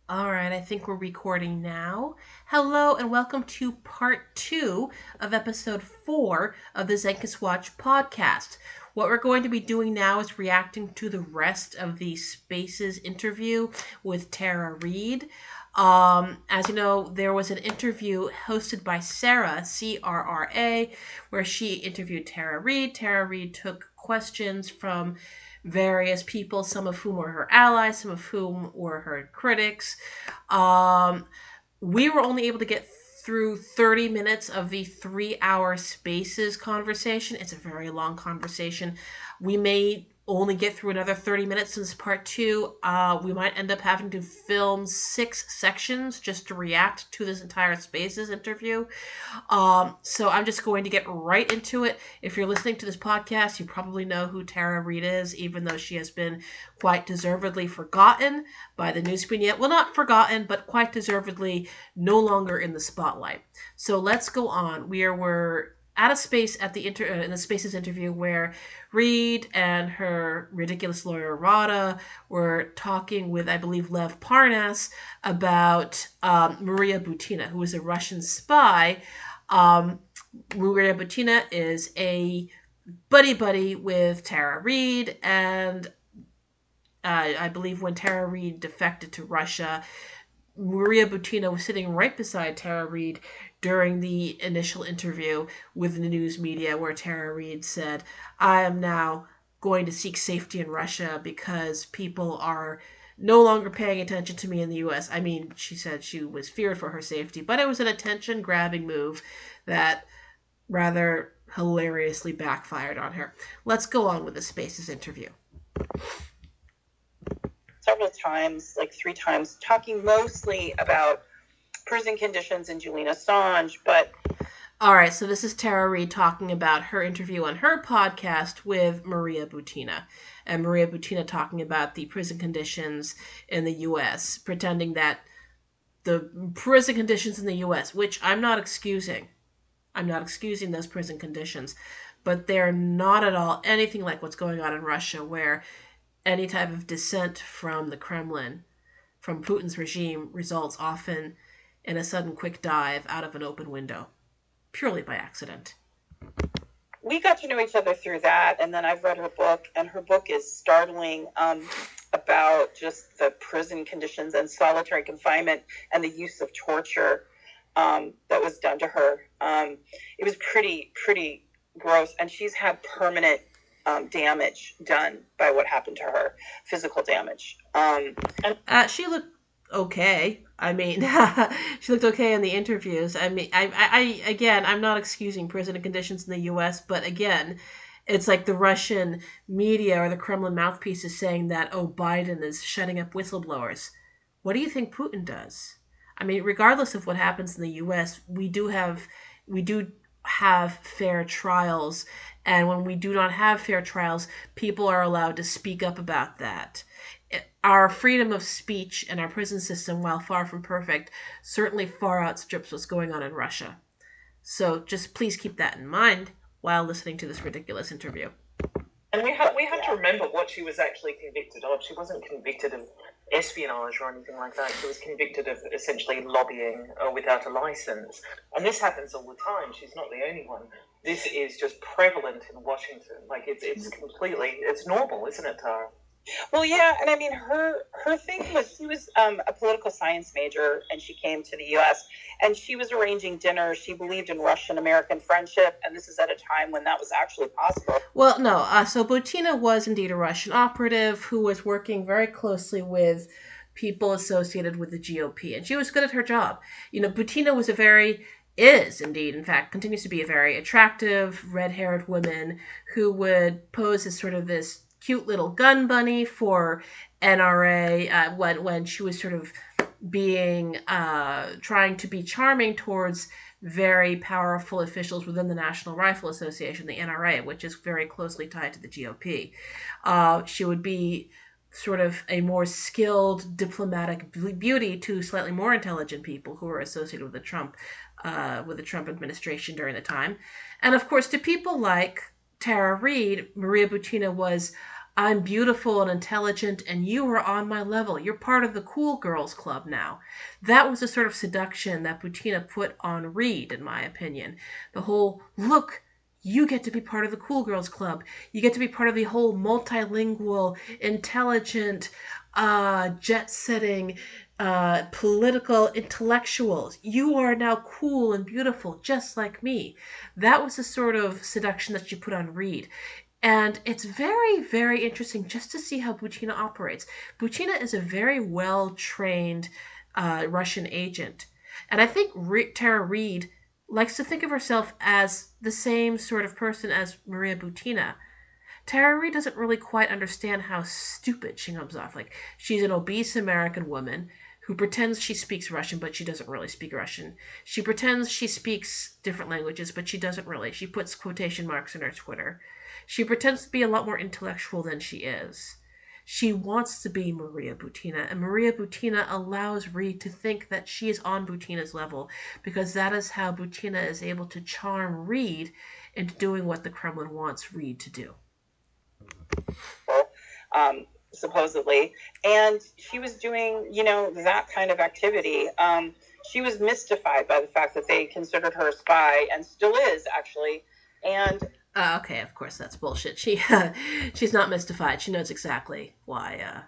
All right, I think we're recording now. Hello, and welcome to part 2 of episode 4 of the Zenkus Watch podcast. What we're going to be doing now is reacting to the rest of the Spaces interview with Tara Reid. As you know, there was an interview hosted by Sarah, CRRA, where she interviewed Tara Reid. Tara Reid took questions from various people, some of whom were her allies, some of whom were her critics. Um, we were only able to get through 30 minutes of the 3 hour Spaces conversation. It's a very long conversation. We may only get through another 30 minutes since part 2. We might end up having to film 6 sections just to react to this entire Spaces interview. So I'm just going to get right into it. If you're listening to this podcast, you probably know who Tara Reid is, even though she has been quite deservedly forgotten by the news media. Well, not forgotten, but quite deservedly no longer in the spotlight. So let's go on. We're at a space at the in the Spaces interview where Reid and her ridiculous lawyer Rada were talking with, I believe, Lev Parnas about Maria Butina, who is a Russian spy. um, Maria Butina is a buddy with Tara Reid, and I believe when Tara Reid defected to Russia, Maria Butina was sitting right beside Tara Reid during the initial interview with the news media, where Tara Reid said, "I am now going to seek safety in Russia because people are no longer paying attention to me in the US." I mean, she said she was feared for her safety, but it was an attention grabbing move that rather hilariously backfired on her. Let's go on with the Spaces interview. Several times, like 3 times, talking mostly about prison conditions in Julian Assange, but... All right, so this is Tara Reid talking about her interview on her podcast with Maria Butina. And Maria Butina talking about the prison conditions in the U.S., pretending that the prison conditions in the U.S., which I'm not excusing those prison conditions, but they're not at all anything like what's going on in Russia, where any type of dissent from the Kremlin, from Putin's regime, results often in a sudden quick dive out of an open window, purely by accident. We got to know each other through that, and then I've read her book, and her book is startling about just the prison conditions and solitary confinement and the use of torture that was done to her. It was pretty gross, and she's had permanent damage done by what happened to her, physical damage. She looked okay. I mean, she looked okay in the interviews. I mean, again, I'm not excusing prison conditions in the U.S., but again, it's like the Russian media or the Kremlin mouthpiece is saying that, oh, Biden is shutting up whistleblowers. What do you think Putin does? I mean, regardless of what happens in the U.S., we do have fair trials, and when we do not have fair trials, people are allowed to speak up about that. Our freedom of speech and our prison system, while far from perfect, certainly far outstrips what's going on in Russia. So just please keep that in mind while listening to this ridiculous interview. And we have to remember what she was actually convicted of. She wasn't convicted of espionage or anything like that. She was convicted of essentially lobbying without a license. And this happens all the time. She's not the only one. This is just prevalent in Washington. Like, it's normal, isn't it, Tara? Well, yeah, and I mean, her thing was, she was a political science major, and she came to the U.S., and she was arranging dinner. She believed in Russian-American friendship, and this is at a time when that was actually possible. Well, no, so Butina was indeed a Russian operative who was working very closely with people associated with the GOP, and she was good at her job. You know, Butina is indeed, in fact, continues to be a very attractive, red-haired woman who would pose as sort of this cute little gun bunny for NRA when she was sort of being trying to be charming towards very powerful officials within the National Rifle Association, the NRA, which is very closely tied to the GOP. She would be sort of a more skilled diplomatic beauty to slightly more intelligent people who were associated with the Trump administration during the time, and of course to people like Tara Reid, Maria Butina was I'm beautiful and intelligent, and you are on my level. You're part of the cool girls club now. That was the sort of seduction that Butina put on Reed, in my opinion. The whole, look, you get to be part of the cool girls club. You get to be part of the whole multilingual, intelligent, jet-setting, political intellectuals. You are now cool and beautiful, just like me. That was the sort of seduction that she put on Reed. And it's very, very interesting just to see how Butina operates. Butina is a very well trained Russian agent. And I think Tara Reid likes to think of herself as the same sort of person as Maria Butina. Tara Reid doesn't really quite understand how stupid she comes off. Like, she's an obese American woman who pretends she speaks Russian, but she doesn't really speak Russian. She pretends she speaks different languages, but she doesn't really. She puts quotation marks in her Twitter. She pretends to be a lot more intellectual than she is. She wants to be Maria Butina, and Maria Butina allows Reed to think that she is on Butina's level, because that is how Butina is able to charm Reed into doing what the Kremlin wants Reed to do. Supposedly, and she was doing, that kind of activity. She was mystified by the fact that they considered her a spy, and still is, actually. And okay, of course that's bullshit. She's not mystified. She knows exactly why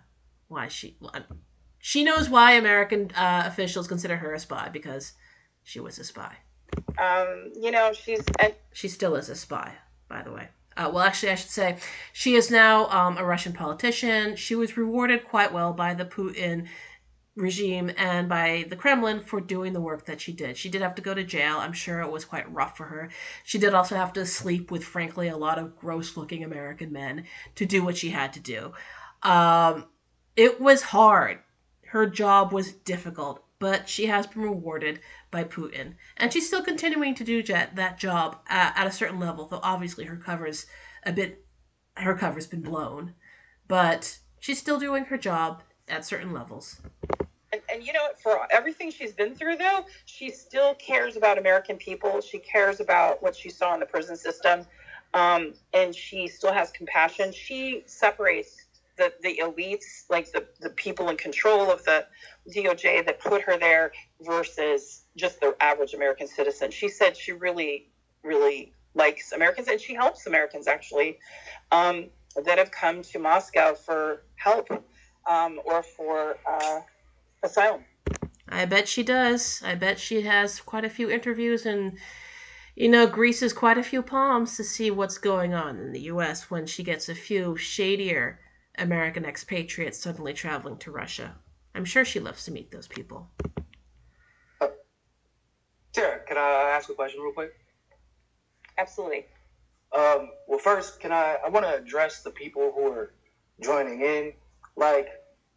she knows why American officials consider her a spy, because she was a spy. She still is a spy, by the way. Well, actually, I should say she is now a Russian politician. She was rewarded quite well by the Putin regime and by the Kremlin for doing the work that she did. She did have to go to jail. I'm sure it was quite rough for her. She did also have to sleep with, frankly, a lot of gross-looking American men to do what she had to do. It was hard. Her job was difficult, but she has been rewarded by Putin. And she's still continuing to do that job at a certain level, though obviously her cover's been blown. But she's still doing her job at certain levels. And for everything she's been through, though, she still cares about American people. She cares about what she saw in the prison system. And she still has compassion. She separates the elites, like the people in control of the DOJ that put her there, versus just the average American citizen. She said she really, really likes Americans, and she helps Americans, actually, that have come to Moscow for help or for asylum. I bet she does. I bet she has quite a few interviews and, greases quite a few palms to see what's going on in the U.S. when she gets a few shadier American expatriates suddenly traveling to Russia. I'm sure she loves to meet those people. Tara, can I ask a question real quick? Absolutely. Well, first, I want to address the people who are joining in. Like,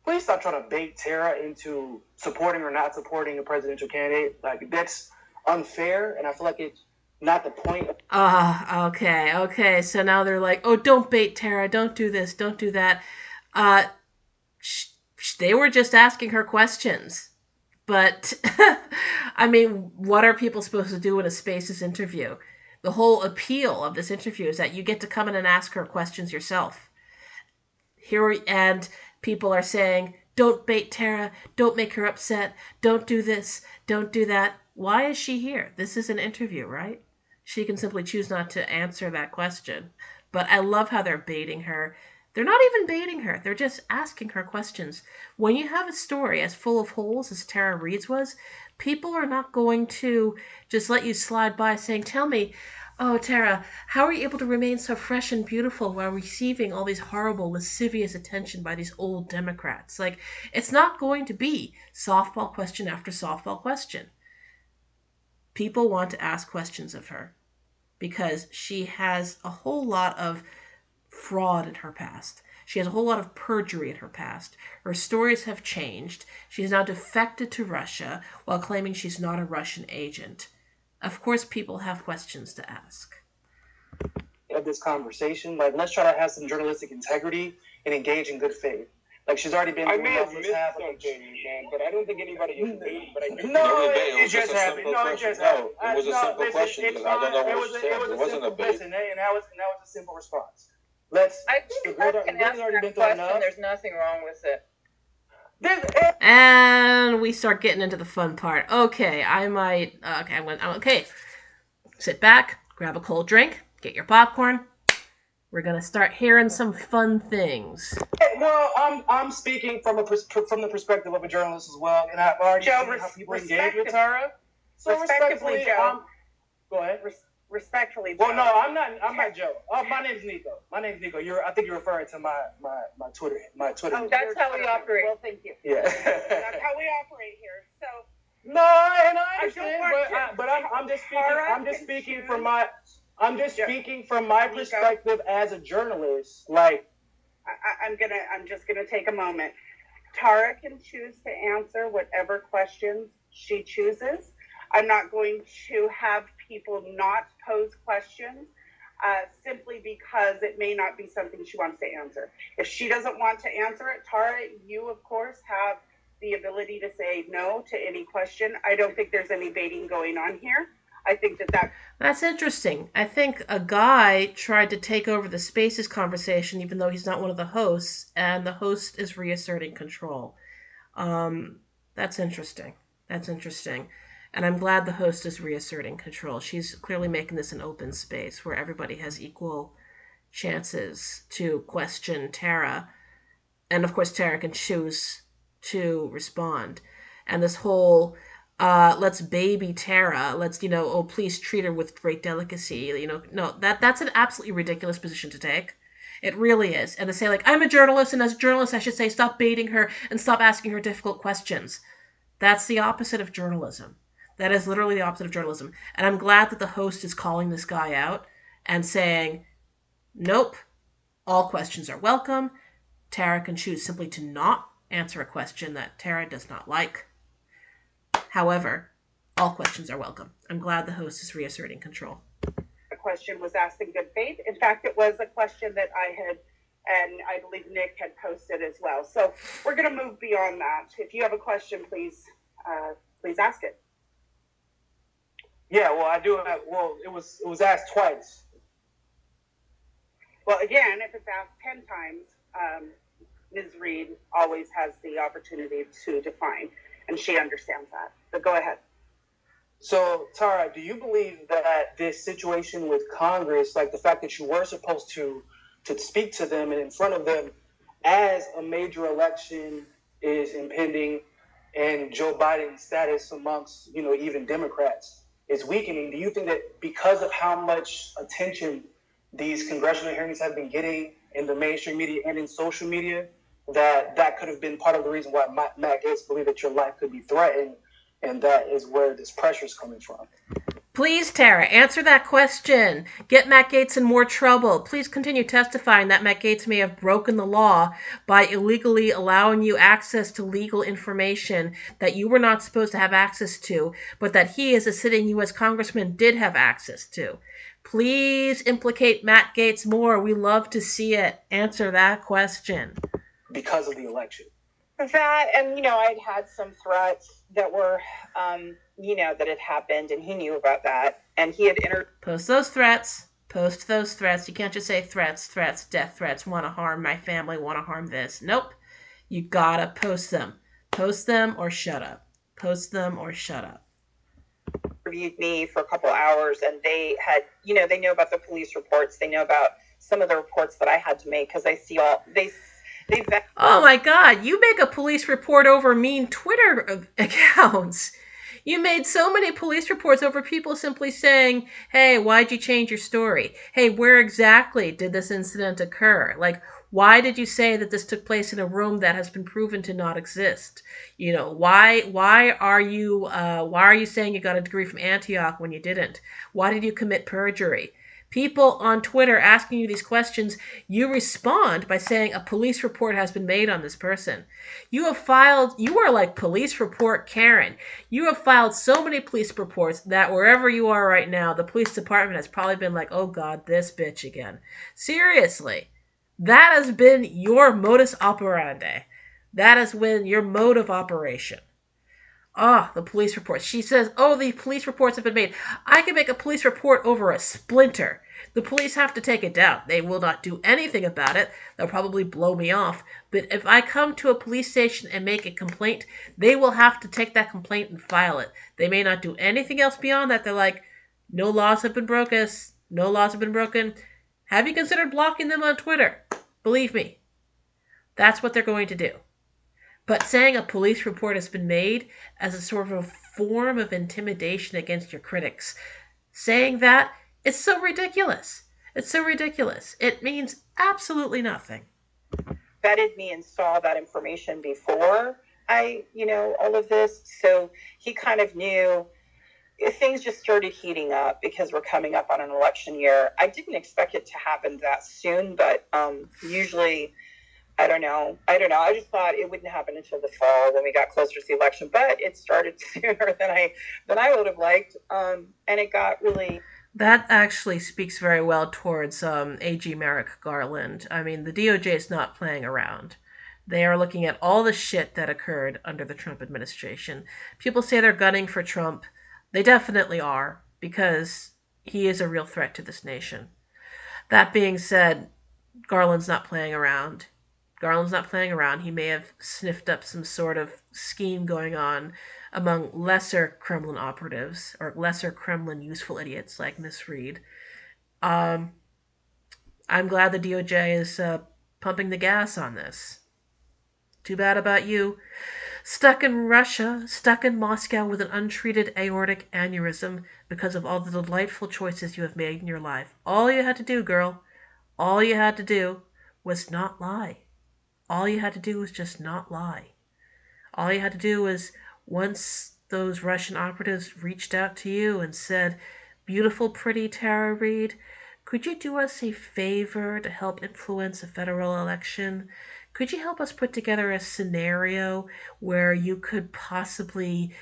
please stop trying to bait Tara into supporting or not supporting a presidential candidate. Like, that's unfair, and I feel like it's not the point. Okay. So now they're like, oh, don't bait Tara. Don't do this. Don't do that. They were just asking her questions. But, I mean, what are people supposed to do in a Spaces interview? The whole appeal of this interview is that you get to come in and ask her questions yourself. And people are saying, don't bait Tara, don't make her upset, don't do this, don't do that. Why is she here? This is an interview, right? She can simply choose not to answer that question. But I love how they're baiting her. They're not even baiting her. They're just asking her questions. When you have a story as full of holes as Tara Reid's was, people are not going to just let you slide by saying, tell me, oh, Tara, how are you able to remain so fresh and beautiful while receiving all these horrible, lascivious attention by these old Democrats? Like, it's not going to be softball question after softball question. People want to ask questions of her because she has a whole lot of fraud in her past. She has a whole lot of perjury in her past. Her stories have changed. She has now defected to Russia while claiming she's not a Russian agent. Of course, people have questions to ask. Of this conversation, like, let's try to have some journalistic integrity and engage in good faith. Like, she's already been. I may have missed something, man, but I don't think anybody is baiting. But I think it just happened. No, it just happened. It was a simple question. I don't know what she said. It wasn't a bait. And that was a simple response. I think the I can grid has answer already been that through question. enough. There's nothing wrong with it. And we start getting into the fun part. Okay, okay. Sit back, grab a cold drink, get your popcorn. We're gonna start hearing some fun things. Well, I'm speaking from the perspective of a journalist as well, and I've already seen how people engage with Tara. So respectfully, Joe. Go ahead. Respectfully, Well, Joe. no, I'm not Joe. My name's Nico. I think you're referring to my Twitter. Oh, that's how we operate. Well, thank you. Yeah. That's how we operate here. So. No, and I understand, but I'm just speaking from my perspective as a journalist. Like, I'm just gonna take a moment. Tara can choose to answer whatever questions she chooses. I'm not going to have people not pose questions simply because it may not be something she wants to answer. If she doesn't want to answer it, Tara, you of course have the ability to say no to any question. I don't think there's any baiting going on here. I think that's interesting. I think a guy tried to take over the Spaces conversation, even though he's not one of the hosts, and the host is reasserting control. That's interesting. And I'm glad the host is reasserting control. She's clearly making this an open space where everybody has equal chances to question Tara. And of course, Tara can choose to respond. And this whole let's baby Tara, let's, please treat her with great delicacy. No, that's an absolutely ridiculous position to take. It really is. And to say, like, I'm a journalist, and as a journalist, I should say, stop baiting her and stop asking her difficult questions. That's the opposite of journalism. That is literally the opposite of journalism. And I'm glad that the host is calling this guy out and saying, nope, all questions are welcome. Tara can choose simply to not answer a question that Tara does not like. However, all questions are welcome. I'm glad the host is reasserting control. The question was asked in good faith. In fact, it was a question that I had, and I believe Nick had posted as well. So we're going to move beyond that. If you have a question, please ask it. Yeah, well, I do have. Well, it was asked twice. Well, again, if it's asked 10 times, Ms. Reed always has the opportunity to define, and she understands that. But go ahead. So, Tara, do you believe that this situation with Congress, like the fact that you were supposed to speak to them and in front of them as a major election is impending and Joe Biden's status amongst, even Democrats is weakening, do you think that because of how much attention these congressional hearings have been getting in the mainstream media and in social media, that could have been part of the reason why Matt Gaetz believed that your life could be threatened, and that is where this pressure is coming from? Please, Tara, answer that question. Get Matt Gaetz in more trouble. Please continue testifying that Matt Gaetz may have broken the law by illegally allowing you access to legal information that you were not supposed to have access to, but that he, as a sitting U.S. congressman, did have access to. Please implicate Matt Gaetz more. We love to see it. Answer that question. Because of the election. That, and, I'd had some threats that were, that had happened, and he knew about that, and he had Post those threats. You can't just say threats, death threats, want to harm my family, want to harm this. Nope. You gotta post them. Post them or shut up. Interviewed me for a couple hours, and they had, they know about the police reports. They know about some of the reports that I had to make because I see Oh my God, you make a police report over mean Twitter accounts. You made so many police reports over people simply saying, hey, why'd you change your story? Hey, where exactly did this incident occur? Like, why did you say that this took place in a room that has been proven to not exist? Why are you saying you got a degree from Antioch when you didn't? Why did you commit perjury? People on Twitter asking you these questions, you respond by saying a police report has been made on this person. You are like police report Karen. You have filed so many police reports that wherever you are right now, the police department has probably been like, oh God, this bitch again. Seriously, that has been your modus operandi. That has been your mode of operation. The police reports. She says, the police reports have been made. I can make a police report over a splinter. The police have to take it down. They will not do anything about it. They'll probably blow me off. But if I come to a police station and make a complaint, they will have to take that complaint and file it. They may not do anything else beyond that. They're like, no laws have been broken. No laws have been broken. Have you considered blocking them on Twitter? Believe me, that's what they're going to do. But saying a police report has been made as a sort of form of intimidation against your critics, saying that, it's so ridiculous. It's so ridiculous. It means absolutely nothing. Vetted me and saw that information before all of this. So he kind of knew things just started heating up because we're coming up on an election year. I didn't expect it to happen that soon, but usually, I don't know. I just thought it wouldn't happen until the fall when we got closer to the election, but it started sooner than I would have liked. And it got really... That actually speaks very well towards AG Merrick Garland. I mean, the DOJ is not playing around. They are looking at all the shit that occurred under the Trump administration. People say they're gunning for Trump. They definitely are, because he is a real threat to this nation. That being said, Garland's not playing around. He may have sniffed up some sort of scheme going on among lesser Kremlin operatives or lesser Kremlin useful idiots like Miss Reed. I'm glad the DOJ is pumping the gas on this. Too bad about you. Stuck in Russia, stuck in Moscow with an untreated aortic aneurysm because of all the delightful choices you have made in your life. All you had to do, girl, all you had to do was not lie. All you had to do was just not lie. All you had to do was, once those Russian operatives reached out to you and said, beautiful, pretty Tara Reid, could you do us a favor to help influence a federal election? Could you help us put together a scenario where you could possibly,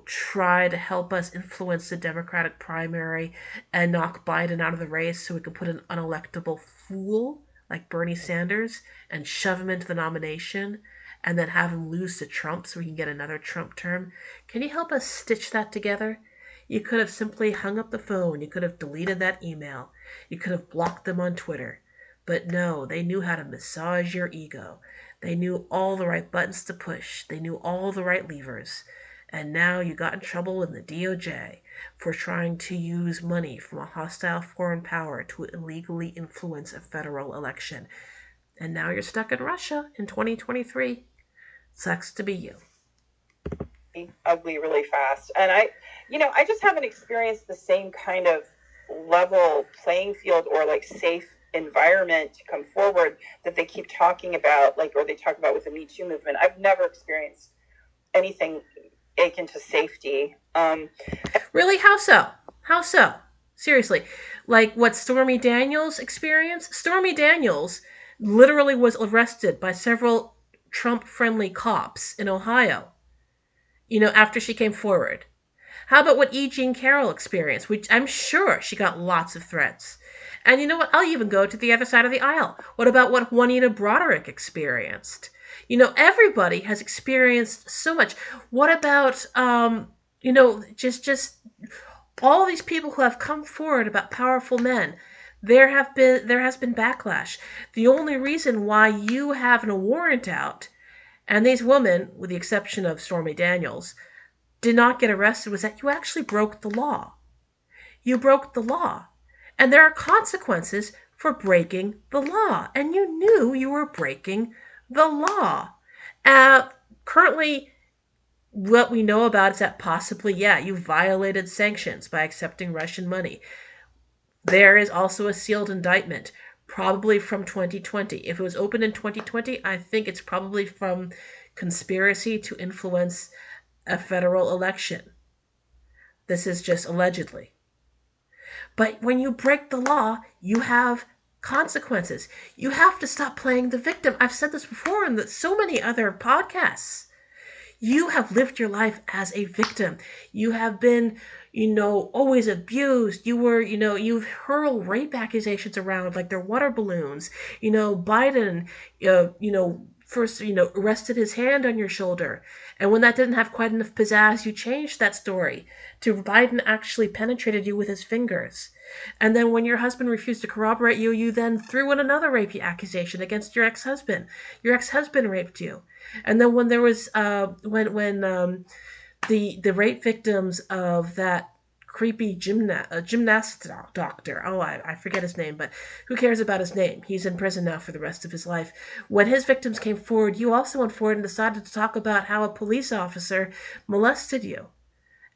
try to help us influence the Democratic primary and knock Biden out of the race so we could put an unelectable fool like Bernie Sanders and shove him into the nomination and then have him lose to Trump so we can get another Trump term? Can you help us stitch that together? You could have simply hung up the phone. You could have deleted that email. You could have blocked them on Twitter. But no, they knew how to massage your ego. They knew all the right buttons to push. They knew all the right levers. And now you got in trouble in the DOJ for trying to use money from a hostile foreign power to illegally influence a federal election. And now you're stuck in Russia in 2023. Sucks to be you. Ugly really fast. And I just haven't experienced the same kind of level playing field or like safe environment to come forward that they keep talking about, or they talk about with the Me Too movement. I've never experienced anything akin to safety. Really? How so? Seriously. Like what Stormy Daniels experienced? Stormy Daniels literally was arrested by several Trump-friendly cops in Ohio, after she came forward. How about what E. Jean Carroll experienced, which I'm sure she got lots of threats. And you know what? I'll even go to the other side of the aisle. What about what Juanita Broderick experienced? Everybody has experienced so much. What about, just all these people who have come forward about powerful men? There has been backlash. The only reason why you have a warrant out, and these women, with the exception of Stormy Daniels, did not get arrested, was that you actually broke the law. You broke the law. And there are consequences for breaking the law. And you knew you were breaking the law. Currently, what we know about is that possibly, you violated sanctions by accepting Russian money. There is also a sealed indictment, probably from 2020. If it was opened in 2020, I think it's probably from conspiracy to influence a federal election. This is just allegedly. But when you break the law, you have consequences. You have to stop playing the victim. I've said this before in so many other podcasts. You have lived your life as a victim. You have been, always abused. You were, you've hurled rape accusations around like they're water balloons. Biden, first, rested his hand on your shoulder. And when that didn't have quite enough pizzazz, you changed that story to Biden actually penetrated you with his fingers. And then when your husband refused to corroborate you, you then threw in another rape accusation against your ex-husband. Your ex-husband raped you. And then when there was, the rape victims of that creepy gymnast doctor. Oh, I forget his name, but who cares about his name? He's in prison now for the rest of his life. When his victims came forward, you also went forward and decided to talk about how a police officer molested you.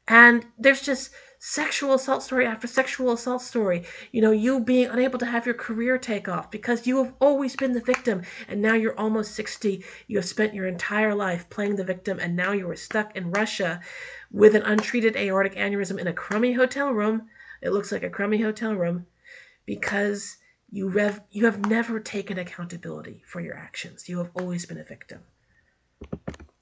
And there's just sexual assault story after sexual assault story. You being unable to have your career take off because you have always been the victim. And now you're almost 60. You have spent your entire life playing the victim. And now you are stuck in Russia with an untreated aortic aneurysm in a crummy hotel room. It looks like a crummy hotel room because you have never taken accountability for your actions. You have always been a victim.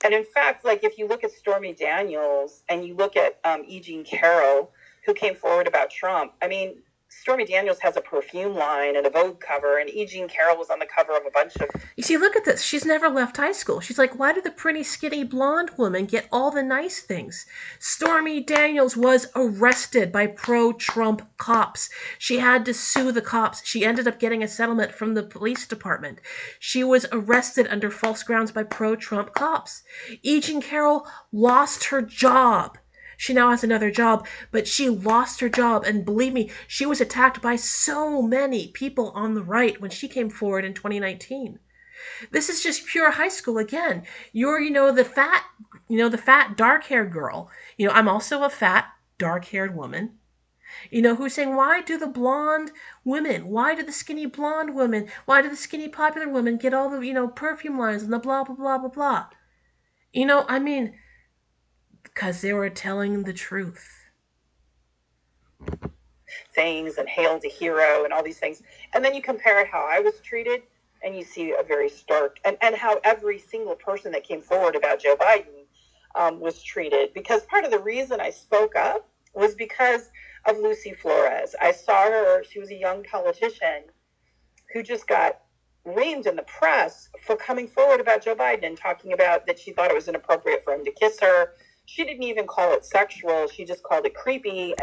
And in fact, like if you look at Stormy Daniels and you look at E. Jean Carroll, who came forward about Trump, I mean, Stormy Daniels has a perfume line and a Vogue cover, and E. Jean Carroll was on the cover of a bunch of... You see, look at this. She's never left high school. She's like, why did the pretty, skinny, blonde woman get all the nice things? Stormy Daniels was arrested by pro-Trump cops. She had to sue the cops. She ended up getting a settlement from the police department. She was arrested under false grounds by pro-Trump cops. E. Jean Carroll lost her job. She now has another job, but she lost her job. And believe me, she was attacked by so many people on the right when she came forward in 2019. This is just pure high school again. You're, the fat, dark-haired girl. I'm also a fat, dark-haired woman. Who's saying, why do the blonde women, why do the skinny blonde women, why do the skinny popular women get all the, perfume lines and the blah, blah, blah, blah, blah. Because they were telling the truth. Things and hailed a hero and all these things. And then you compare how I was treated and you see a very stark, and how every single person that came forward about Joe Biden was treated. Because part of the reason I spoke up was because of Lucy Flores. I saw her, she was a young politician who just got reamed in the press for coming forward about Joe Biden and talking about that she thought it was inappropriate for him to kiss her. She didn't even call it sexual. She just called it creepy.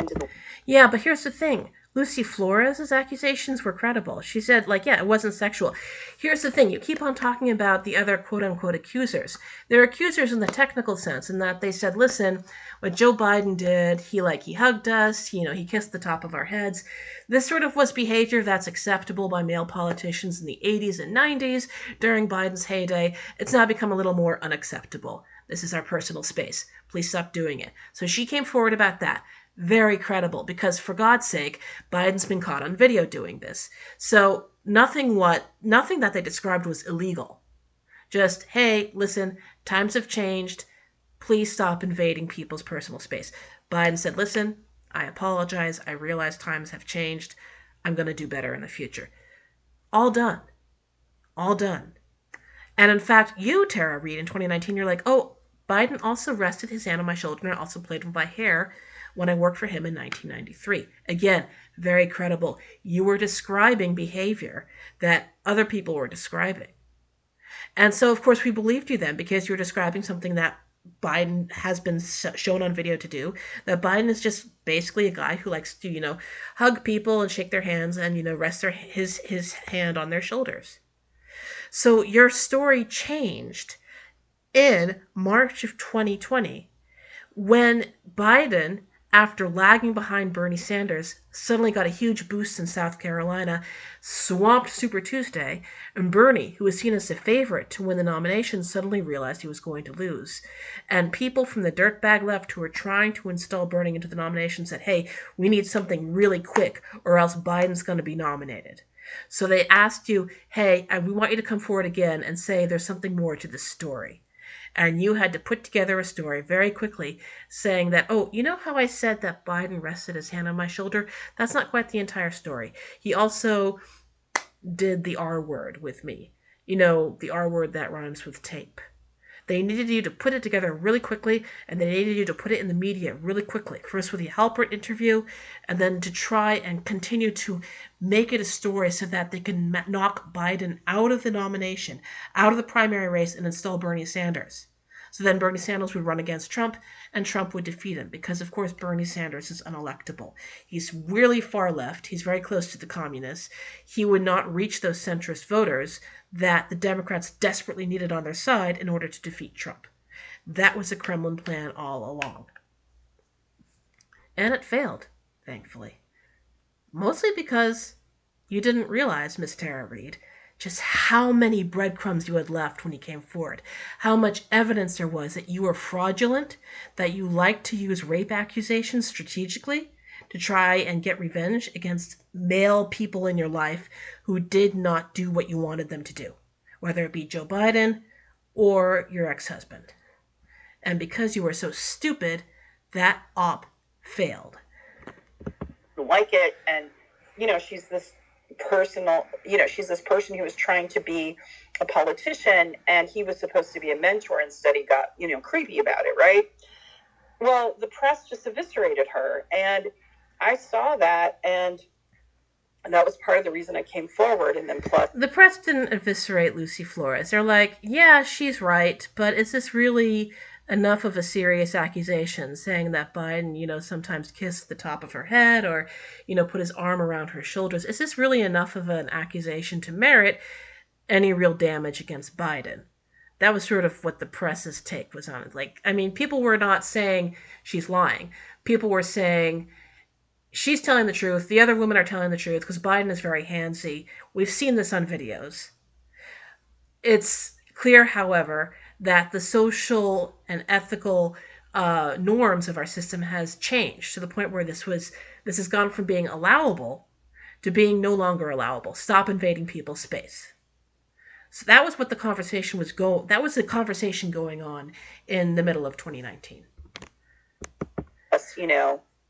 Yeah, but here's the thing. Lucy Flores' accusations were credible. She said, it wasn't sexual. Here's the thing. You keep on talking about the other quote-unquote accusers. They're accusers in the technical sense in that they said, listen, what Joe Biden did, he hugged us, he kissed the top of our heads. This sort of was behavior that's acceptable by male politicians in the 80s and 90s during Biden's heyday. It's now become a little more unacceptable. This is our personal space. Please stop doing it. So she came forward about that. Very credible, because for God's sake, Biden's been caught on video doing this. So nothing that they described was illegal. Just, hey, listen, times have changed. Please stop invading people's personal space. Biden said, listen, I apologize. I realize times have changed. I'm going to do better in the future. All done. All done. And in fact, you, Tara Reid, in 2019, you're like, oh, Biden also rested his hand on my shoulder and I also played with my hair when I worked for him in 1993. Again, very credible. You were describing behavior that other people were describing. And so, of course, we believed you then because you were describing something that Biden has been shown on video to do, that Biden is just basically a guy who likes to, hug people and shake their hands and, rest his hand on their shoulders. So your story changed in March of 2020 when Biden, after lagging behind Bernie Sanders, suddenly got a huge boost in South Carolina, swamped Super Tuesday, and Bernie, who was seen as the favorite to win the nomination, suddenly realized he was going to lose. And people from the dirtbag left who were trying to install Bernie into the nomination said, hey, we need something really quick or else Biden's going to be nominated. So they asked you, hey, we want you to come forward again and say there's something more to this story. And you had to put together a story very quickly saying that, oh, you know how I said that Biden rested his hand on my shoulder? That's not quite the entire story. He also did the R word with me. The R word that rhymes with tape. They needed you to put it together really quickly, and they needed you to put it in the media really quickly. First with the Halpert interview, and then to try and continue to make it a story so that they can knock Biden out of the nomination, out of the primary race, and install Bernie Sanders. So then Bernie Sanders would run against Trump, and Trump would defeat him, because, of course, Bernie Sanders is unelectable. He's really far left. He's very close to the communists. He would not reach those centrist voters that the Democrats desperately needed on their side in order to defeat Trump. That was the Kremlin plan all along. And it failed, thankfully. Mostly because you didn't realize, Miss Tara Reid, just how many breadcrumbs you had left when you came forward. How much evidence there was that you were fraudulent, that you liked to use rape accusations strategically to try and get revenge against male people in your life who did not do what you wanted them to do, whether it be Joe Biden or your ex-husband. And because you were so stupid, that op failed. Like it, and she's this she's this person who was trying to be a politician, and he was supposed to be a mentor. Instead, he got creepy about it, right? Well, the press just eviscerated her, and I saw that, and that was part of the reason I came forward. And then plus, the press didn't eviscerate Lucy Flores. They're like, yeah, she's right, but is this really enough of a serious accusation, saying that Biden, sometimes kissed the top of her head or, put his arm around her shoulders? Is this really enough of an accusation to merit any real damage against Biden? That was sort of what the press's take was on it. People were not saying she's lying. People were saying she's telling the truth. The other women are telling the truth because Biden is very handsy. We've seen this on videos. It's clear, however, that the social and ethical norms of our system has changed to the point where this has gone from being allowable to being no longer allowable. Stop invading people's space. So that was what the conversation was that was the conversation going on in the middle of 2019.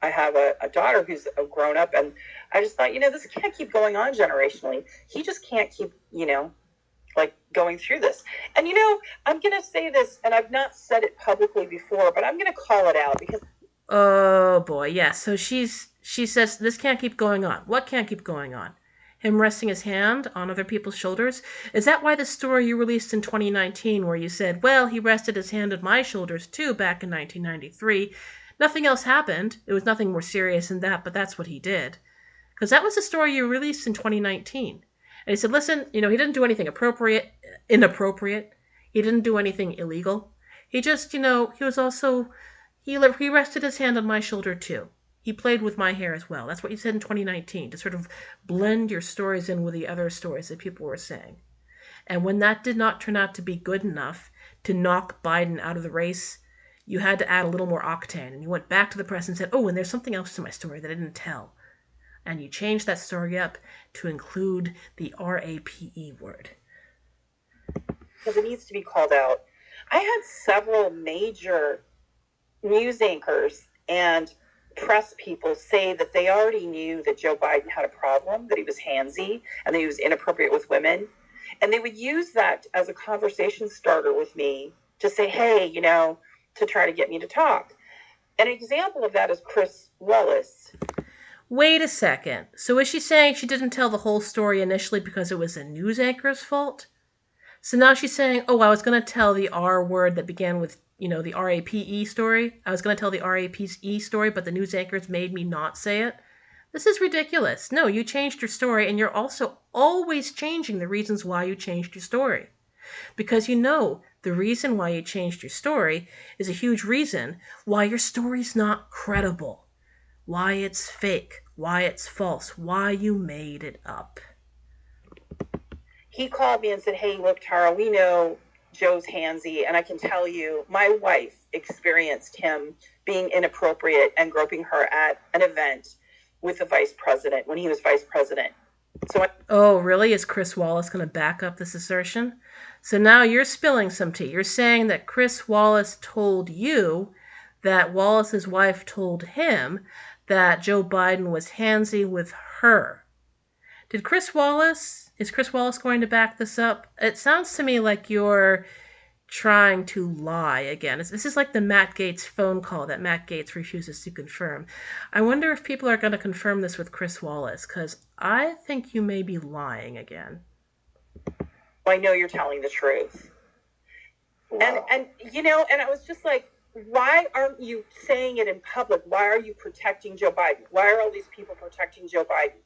I have a daughter who's a grown up, and I just thought, this can't keep going on generationally. He just can't keep, going through this. And, I'm going to say this, and I've not said it publicly before, but I'm going to call it out because... Oh, boy, yeah. So she says, this can't keep going on. What can't keep going on? Him resting his hand on other people's shoulders? Is that why the story you released in 2019 where you said, well, he rested his hand on my shoulders, too, back in 1993. Nothing else happened. It was nothing more serious than that, but that's what he did. Because that was the story you released in 2019. And he said, listen, he didn't do anything inappropriate. He didn't do anything illegal. He just, he was also, he rested his hand on my shoulder too. He played with my hair as well. That's what you said in 2019, to sort of blend your stories in with the other stories that people were saying. And when that did not turn out to be good enough to knock Biden out of the race, you had to add a little more octane. And you went back to the press and said, oh, and there's something else to my story that I didn't tell. And you changed that story up to include the RAPE word. Because it needs to be called out. I had several major news anchors and press people say that they already knew that Joe Biden had a problem, that he was handsy, and that he was inappropriate with women. And they would use that as a conversation starter with me to say, hey, to try to get me to talk. An example of that is Chris Wallace. Wait a second. So is she saying she didn't tell the whole story initially because it was a news anchor's fault? So now she's saying, oh, I was going to tell the R word that began with, the RAPE story. I was going to tell the RAPE story, but the news anchors made me not say it. This is ridiculous. No, you changed your story, and you're also always changing the reasons why you changed your story. Because the reason why you changed your story is a huge reason why your story's not credible. Why it's fake, why it's false, why you made it up. He called me and said, hey, look, Tara, we know Joe's handsy, and I can tell you, my wife experienced him being inappropriate and groping her at an event with the vice president when he was vice president. Oh, really? Is Chris Wallace going to back up this assertion? So now you're spilling some tea. You're saying that Chris Wallace told you that Wallace's wife told him that Joe Biden was handsy with her. Is Chris Wallace going to back this up? It sounds to me like you're trying to lie again. This is like the Matt Gaetz phone call that Matt Gaetz refuses to confirm. I wonder if people are going to confirm this with Chris Wallace, because I think you may be lying again. I know you're telling the truth. Wow. And I was just like, why aren't you saying it in public? Why are you protecting Joe Biden? Why are all these people protecting Joe Biden?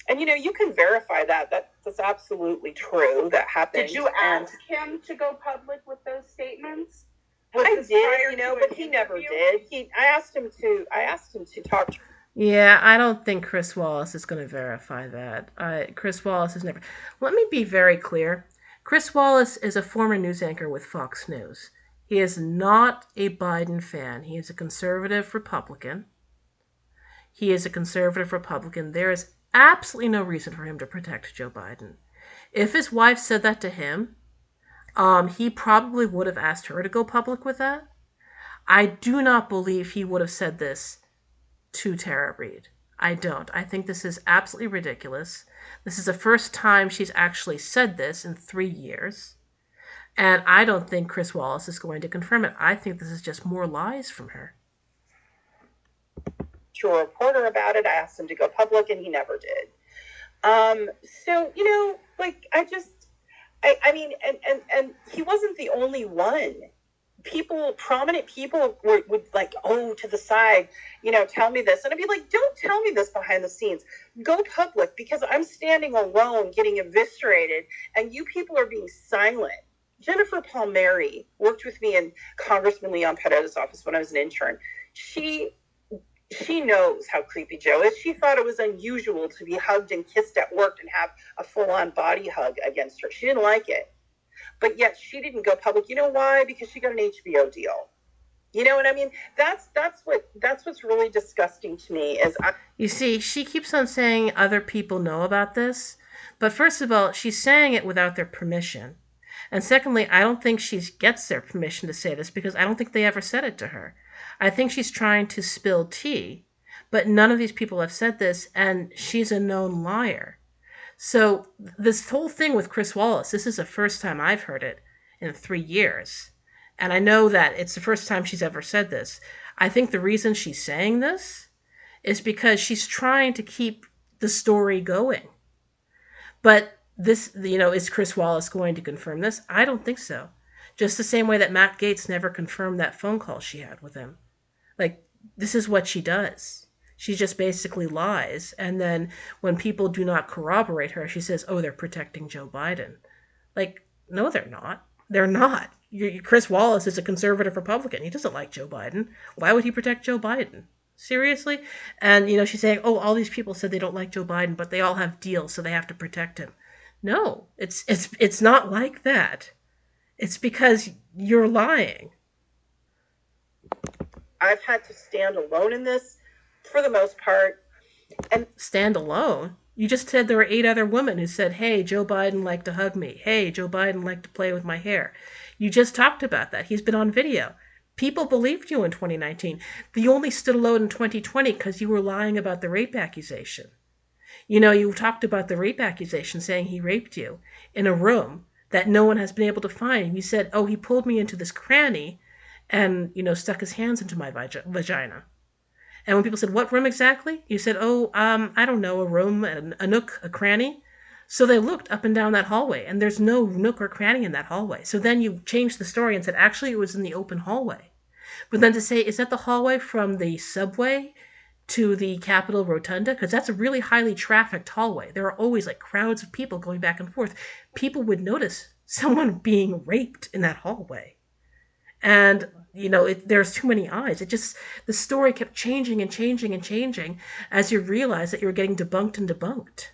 And, you can verify that. That's absolutely true. That happened. Did you ask him to go public with those statements? I did, but he never did. I asked him to talk to. Yeah, I don't think Chris Wallace is going to verify that. Chris Wallace has never. Let me be very clear. Chris Wallace is a former news anchor with Fox News. He is not a Biden fan. He is a conservative Republican. There is absolutely no reason for him to protect Joe Biden. If his wife said that to him, he probably would have asked her to go public with that. I do not believe he would have said this to Tara Reade. I don't. I think this is absolutely ridiculous. This is the first time she's actually said this in 3 years. And I don't think Chris Wallace is going to confirm it. I think this is just more lies from her. To a reporter about it, I asked him to go public, and he never did. So, and he wasn't the only one. Prominent people would like, to the side, tell me this. And I'd be like, don't tell me this behind the scenes. Go public, because I'm standing alone getting eviscerated, and you people are being silent. Jennifer Palmieri worked with me in Congressman Leon Paredes' office when I was an intern. She knows how creepy Joe is. She thought it was unusual to be hugged and kissed at work and have a full-on body hug against her. She didn't like it. But yet she didn't go public. You know why? Because she got an HBO deal. You know what I mean? That's what's really disgusting to me is You see, she keeps on saying other people know about this. But first of all, she's saying it without their permission. And secondly, I don't think she gets their permission to say this, because I don't think they ever said it to her. I think she's trying to spill tea, but none of these people have said this, and she's a known liar. So this whole thing with Chris Wallace, this is the first time I've heard it in 3 years. And I know that it's the first time she's ever said this. I think the reason she's saying this is because she's trying to keep the story going. But this, is Chris Wallace going to confirm this? I don't think so. Just the same way that Matt Gaetz never confirmed that phone call she had with him. Like, this is what she does. She just basically lies. And then when people do not corroborate her, she says, they're protecting Joe Biden. Like, no, they're not. They're not. Chris Wallace is a conservative Republican. He doesn't like Joe Biden. Why would he protect Joe Biden? Seriously? And, she's saying, all these people said they don't like Joe Biden, but they all have deals, so they have to protect him. No, it's not like that. It's because you're lying. I've had to stand alone in this for the most part. And stand alone? You just said there were 8 other women who said, hey, Joe Biden liked to hug me. Hey, Joe Biden liked to play with my hair. You just talked about that. He's been on video. People believed you in 2019. You only stood alone in 2020 because you were lying about the rape accusation. You talked about the rape accusation, saying he raped you in a room that no one has been able to find. You said, he pulled me into this cranny and, stuck his hands into my vagina. And when people said, what room exactly? You said, I don't know, a room, a nook, a cranny. So they looked up and down that hallway, and there's no nook or cranny in that hallway. So then you changed the story and said, actually, it was in the open hallway. But then to say, is that the hallway from the subway to the Capitol Rotunda? Because that's a really highly trafficked hallway. There are always crowds of people going back and forth. People would notice someone being raped in that hallway. And, there's too many eyes. The story kept changing and changing and changing as you realized that you were getting debunked and debunked.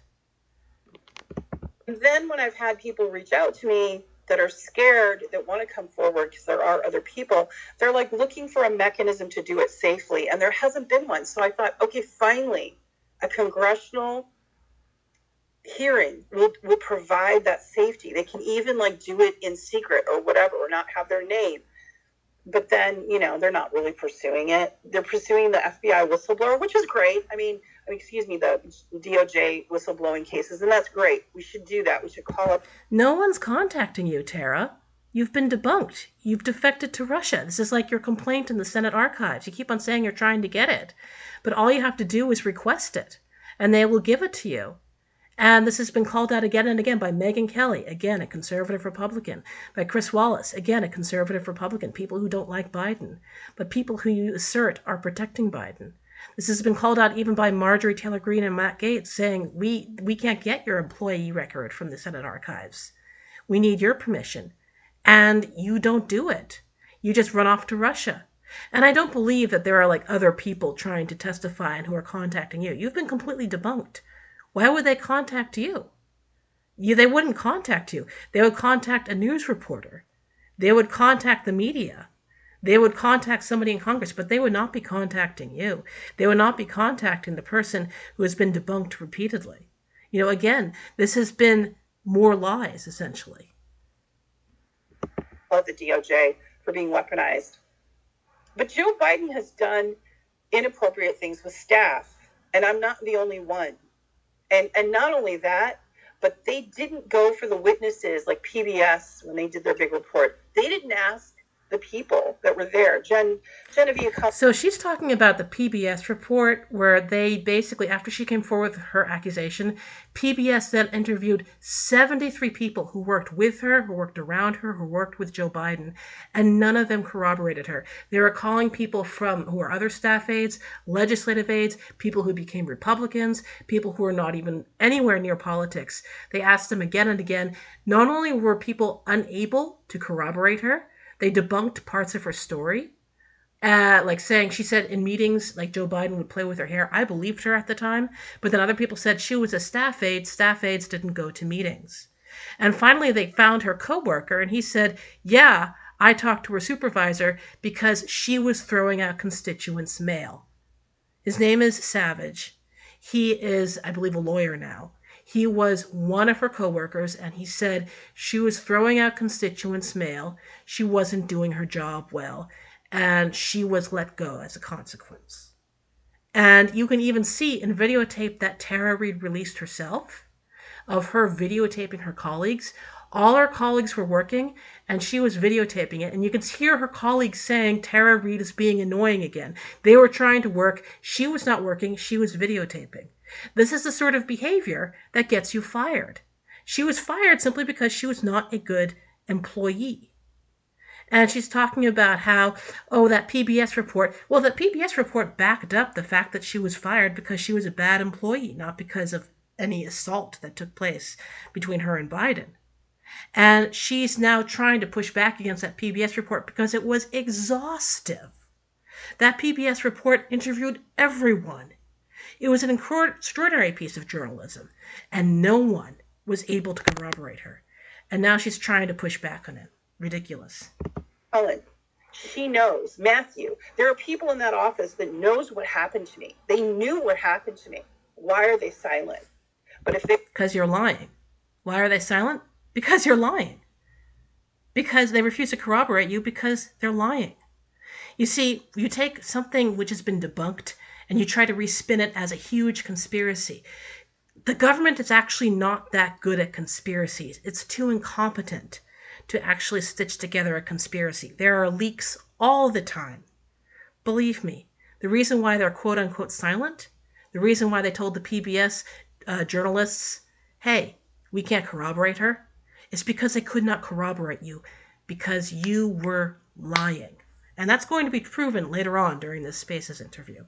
And then when I've had people reach out to me that are scared, that want to come forward because there are other people, they're looking for a mechanism to do it safely. And there hasn't been one. So I thought, okay, finally, a congressional hearing will provide that safety. They can even do it in secret or whatever, or not have their name. But then, they're not really pursuing it. They're pursuing the FBI whistleblower, which is great. the DOJ whistleblowing cases, and that's great. We should do that. We should call up. No one's contacting you, Tara. You've been debunked. You've defected to Russia. This is like your complaint in the Senate archives. You keep on saying you're trying to get it, but all you have to do is request it, and they will give it to you. And this has been called out again and again by Megyn Kelly, again, a conservative Republican, by Chris Wallace, again, a conservative Republican, people who don't like Biden, but people who you assert are protecting Biden. This has been called out even by Marjorie Taylor Greene and Matt Gaetz, saying, we can't get your employee record from the Senate archives. We need your permission. And you don't do it. You just run off to Russia. And I don't believe that there are like other people trying to testify and who are contacting you. You've been completely debunked. Why would they contact you? They wouldn't contact you. They would contact a news reporter. They would contact the media. They would contact somebody in Congress, but they would not be contacting you. They would not be contacting the person who has been debunked repeatedly. Again, this has been more lies, essentially. Of the DOJ for being weaponized. But Joe Biden has done inappropriate things with staff, and I'm not the only one. And not only that, but they didn't go for the witnesses like PBS when they did their big report. They didn't ask the people that were there. Genevieve. So she's talking about the PBS report where they basically, after she came forward with her accusation, PBS then interviewed 73 people who worked with her, who worked around her, who worked with Joe Biden, and none of them corroborated her. They were calling people who are other staff aides, legislative aides, people who became Republicans, people who are not even anywhere near politics. They asked them again and again. Not only were people unable to corroborate her, they debunked parts of her story, like saying, she said in meetings, like Joe Biden would play with her hair. I believed her at the time, but then other people said she was a staff aide. Staff aides didn't go to meetings. And finally, they found her coworker, and he said, yeah, I talked to her supervisor because she was throwing out constituents' mail. His name is Savage. He is, I believe, a lawyer now. He was one of her coworkers, and he said she was throwing out constituents' mail. She wasn't doing her job well, and she was let go as a consequence. And you can even see in videotape that Tara Reade released herself, of her videotaping her colleagues. All her colleagues were working, and she was videotaping it. And you can hear her colleagues saying Tara Reade is being annoying again. They were trying to work. She was not working. She was videotaping. This is the sort of behavior that gets you fired. She was fired simply because she was not a good employee. And she's talking about how, that PBS report. Well, that PBS report backed up the fact that she was fired because she was a bad employee, not because of any assault that took place between her and Biden. And she's now trying to push back against that PBS report because it was exhaustive. That PBS report interviewed everyone. It was an extraordinary piece of journalism, and no one was able to corroborate her. And now she's trying to push back on it. Ridiculous. Ellen, she knows. Matthew, there are people in that office that knows what happened to me. They knew what happened to me. Why are they silent? Because you're lying. Why are they silent? Because you're lying. Because they refuse to corroborate you because they're lying. You see, you take something which has been debunked and you try to respin it as a huge conspiracy. The government is actually not that good at conspiracies. It's too incompetent to actually stitch together a conspiracy. There are leaks all the time. Believe me, the reason why they're quote-unquote silent, the reason why they told the PBS journalists, hey, we can't corroborate her, is because they could not corroborate you because you were lying. And that's going to be proven later on during this Spaces interview.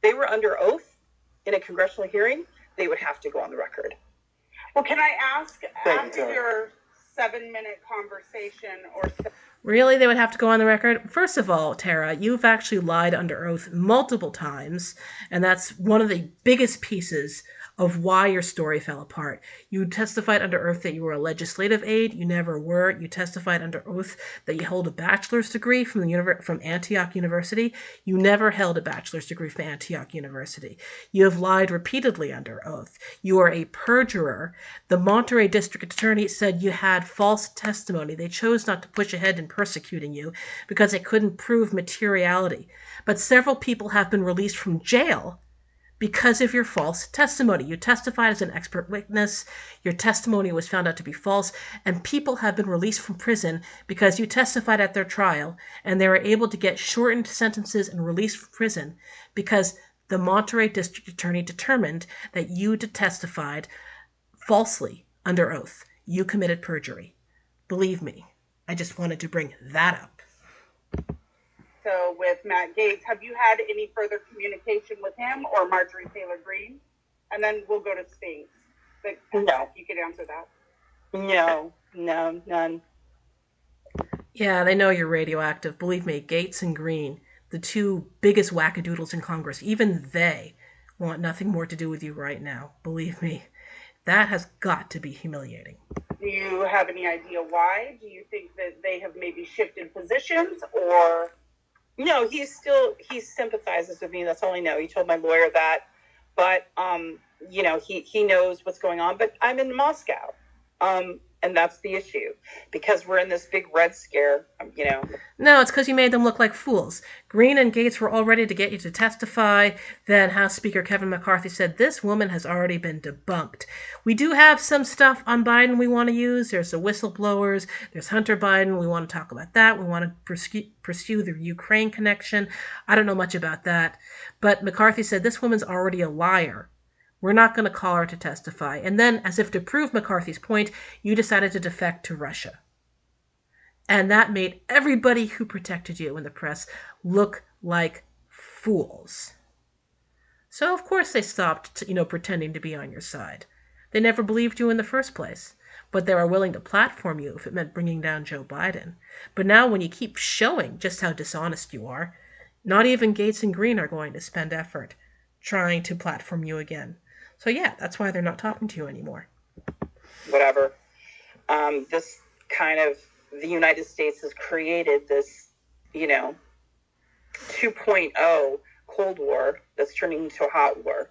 They were under oath in a congressional hearing, they would have to go on the record. Well, can I ask, after your 7-minute conversation Really? They would have to go on the record? First of all, Tara, you've actually lied under oath multiple times, and that's one of the biggest pieces of why your story fell apart. You testified under oath that you were a legislative aide. You never were. You testified under oath that you hold a bachelor's degree from Antioch University. You never held a bachelor's degree from Antioch University. You have lied repeatedly under oath. You are a perjurer. The Monterey District Attorney said you had false testimony. They chose not to push ahead in persecuting you because they couldn't prove materiality. But several people have been released from jail because of your false testimony. You testified as an expert witness. Your testimony was found out to be false, and people have been released from prison because you testified at their trial, and they were able to get shortened sentences and released from prison because the Monterey District Attorney determined that you testified falsely under oath. You committed perjury. Believe me, I just wanted to bring that up. So with Matt Gaetz, have you had any further communication with him or Marjorie Taylor Greene? And then we'll go to Sphinx. But No. You could answer that. No, none. Yeah, they know you're radioactive. Believe me, Gaetz and Greene, the two biggest wackadoodles in Congress, even they want nothing more to do with you right now. Believe me, that has got to be humiliating. Do you have any idea why? Do you think that they have maybe shifted positions or... No, he sympathizes with me. That's all I know. He told my lawyer that, but he knows what's going on. But I'm in Moscow, and that's the issue because we're in this big red scare. No, it's because you made them look like fools. Greene and Gaetz were all ready to get you to testify. Then House Speaker Kevin McCarthy said, this woman has already been debunked. We do have some stuff on Biden we want to use. There's the whistleblowers. There's Hunter Biden. We want to talk about that. We want to pursue the Ukraine connection. I don't know much about that. But McCarthy said, this woman's already a liar. We're not going to call her to testify. And then, as if to prove McCarthy's point, you decided to defect to Russia. And that made everybody who protected you in the press look like fools. So, of course, they stopped, pretending to be on your side. They never believed you in the first place. But they were willing to platform you if it meant bringing down Joe Biden. But now when you keep showing just how dishonest you are, not even Gaetz and Greene are going to spend effort trying to platform you again. So yeah, that's why they're not talking to you anymore. Whatever. This kind of, the United States has created this, 2.0 Cold War that's turning into a hot war.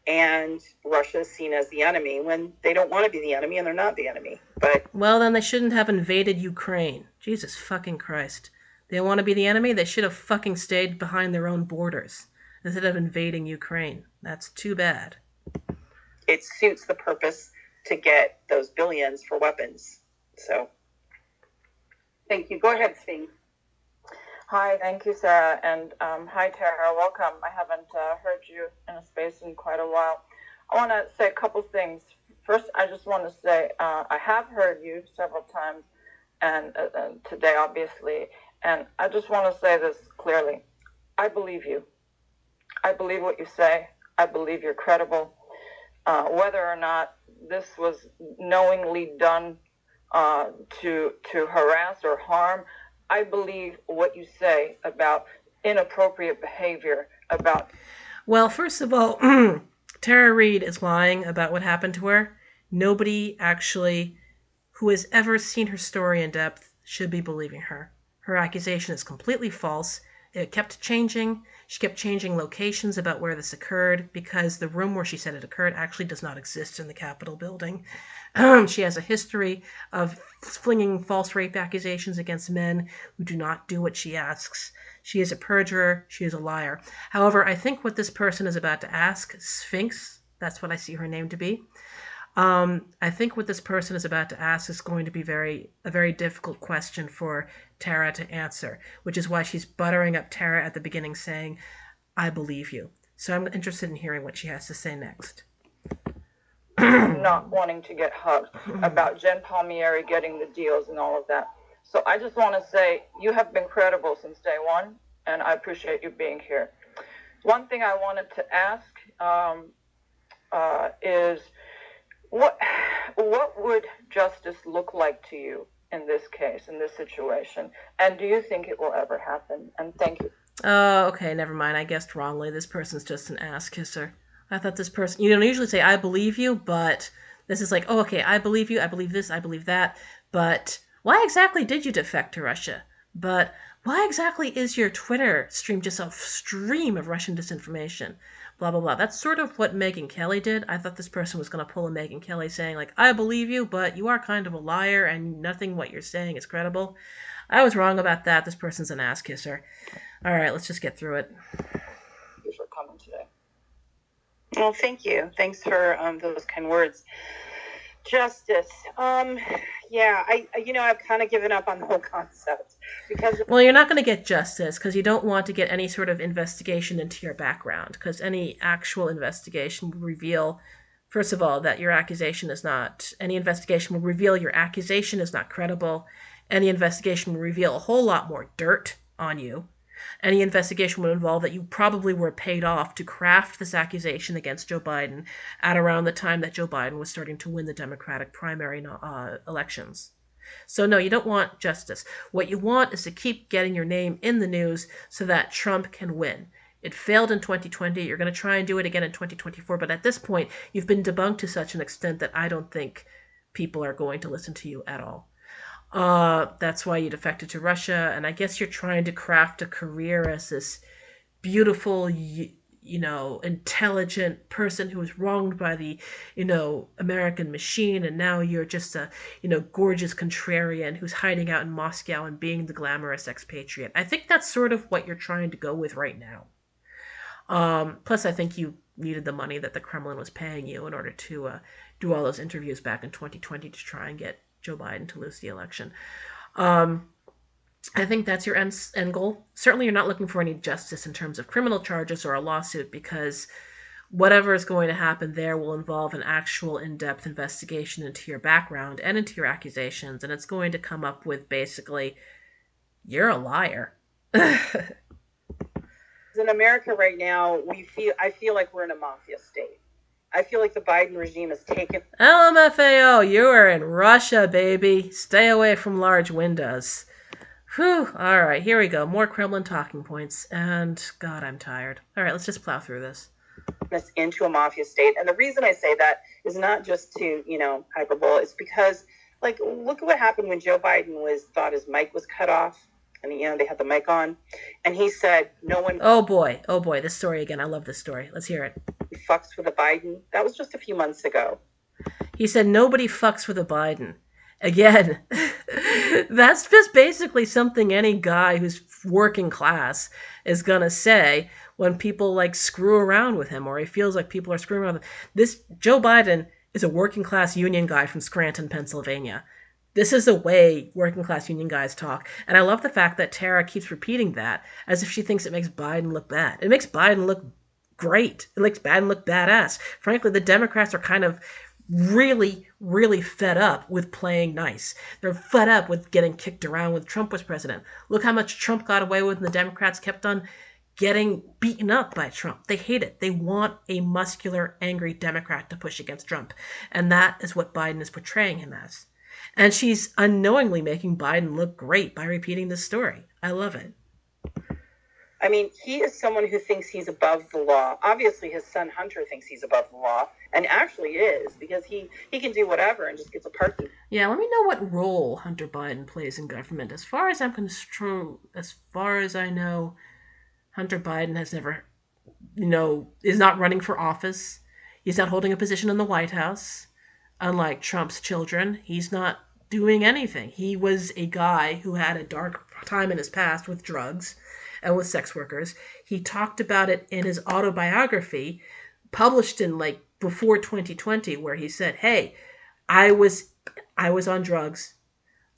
And Russia is seen as the enemy when they don't want to be the enemy and they're not the enemy. But well, then they shouldn't have invaded Ukraine. Jesus fucking Christ. They want to be the enemy? They should have fucking stayed behind their own borders instead of invading Ukraine. That's too bad. It suits the purpose to get those billions for weapons. So, thank you. Go ahead, Sphinx. Hi, thank you, Sarah, and hi, Tara. Welcome. I haven't heard you in a space in quite a while. I want to say a couple things. First, I just want to say I have heard you several times, and today, obviously, and I just want to say this clearly. I believe you. I believe what you say. I believe you're credible. Whether or not this was knowingly done to harass or harm, I believe what you say about inappropriate behavior, about... Well, first of all, Tara Reid is lying about what happened to her. Nobody actually who has ever seen her story in depth should be believing her. Her accusation is completely false. It kept changing. She kept changing locations about where this occurred because the room where she said it occurred actually does not exist in the Capitol building. She has a history of flinging false rape accusations against men who do not do what she asks. She is a perjurer. She is a liar. However, I think what this person is about to ask, Sphinx, that's what I see her name to be, I think what this person is about to ask is going to be a very difficult question for Tara to answer, which is why she's buttering up Tara at the beginning saying, I believe you. So I'm interested in hearing what she has to say next. Not wanting to get hugged, about Jen Palmieri getting the deals and all of that. So I just want to say you have been credible since day one, and I appreciate you being here. One thing I wanted to ask is, what would justice look like to you in this case, in this situation? And do you think it will ever happen? And thank you. Oh, okay, never mind. I guessed wrongly. This person's just an ass kisser. I thought this person... You don't usually say, I believe you, but this is like, oh, okay, I believe you, I believe this, I believe that, but why exactly did you defect to Russia? But why exactly is your Twitter stream just a stream of Russian disinformation? Blah, blah, blah. That's sort of what Megyn Kelly did. I thought this person was going to pull a Megyn Kelly saying, like, I believe you, but you are kind of a liar and nothing what you're saying is credible. I was wrong about that. This person's an ass kisser. All right, let's just get through it. Thank you for coming today. Well, thank you. Thanks for those kind words. Justice. Yeah, I've kind of given up on the whole concept because. Well, you're not going to get justice because you don't want to get any sort of investigation into your background, because any actual investigation will reveal, first of all, that your accusation is not, any investigation will reveal your accusation is not credible. Any investigation will reveal a whole lot more dirt on you. Any investigation would involve that you probably were paid off to craft this accusation against Joe Biden at around the time that Joe Biden was starting to win the Democratic primary elections. So, no, you don't want justice. What you want is to keep getting your name in the news so that Trump can win. It failed in 2020. You're going to try and do it again in 2024. But at this point, you've been debunked to such an extent that I don't think people are going to listen to you at all. That's why you defected to Russia, and I guess you're trying to craft a career as this beautiful, intelligent person who was wronged by the, American machine, and now you're just a, gorgeous contrarian who's hiding out in Moscow and being the glamorous expatriate. I think that's sort of what you're trying to go with right now. Plus, I think you needed the money that the Kremlin was paying you in order to do all those interviews back in 2020 to try and get Joe Biden to lose the election. I think that's your end goal. Certainly, you're not looking for any justice in terms of criminal charges or a lawsuit, because whatever is going to happen there will involve an actual in-depth investigation into your background and into your accusations, and it's going to come up with basically, you're a liar. In America right now, I feel like we're in a mafia state. I feel like the Biden regime has taken... LMFAO, you are in Russia, baby. Stay away from large windows. Whew. All right, here we go. More Kremlin talking points. And, God, I'm tired. All right, let's just plow through this. Into a mafia state. And the reason I say that is not just to, hyperbole. It's because, look at what happened when Joe Biden thought his mic was cut off. And, they had the mic on. And he said, no one... Oh, boy, this story again. I love this story. Let's hear it. Fucks with a Biden. That was just a few months ago. He said, nobody fucks with a Biden. Again, that's just basically something any guy who's working class is going to say when people, screw around with him, or he feels like people are screwing around with him. This Joe Biden is a working class union guy from Scranton, Pennsylvania. This is the way working class union guys talk. And I love the fact that Tara keeps repeating that as if she thinks it makes Biden look bad. It makes Biden look great. It makes Biden look badass. Frankly, the Democrats are kind of really, really fed up with playing nice. They're fed up with getting kicked around when Trump was president. Look how much Trump got away with, and the Democrats kept on getting beaten up by Trump. They hate it. They want a muscular, angry Democrat to push against Trump. And that is what Biden is portraying him as. And she's unknowingly making Biden look great by repeating this story. I love it. I mean, he is someone who thinks he's above the law. Obviously, his son Hunter thinks he's above the law, and actually is, because he can do whatever and just gets a pardon. Yeah, let me know what role Hunter Biden plays in government. As far as I know, Hunter Biden has never, is not running for office. He's not holding a position in the White House. Unlike Trump's children, he's not doing anything. He was a guy who had a dark time in his past with drugs and with sex workers. He talked about it in his autobiography, published in before 2020, where he said, hey, I was on drugs.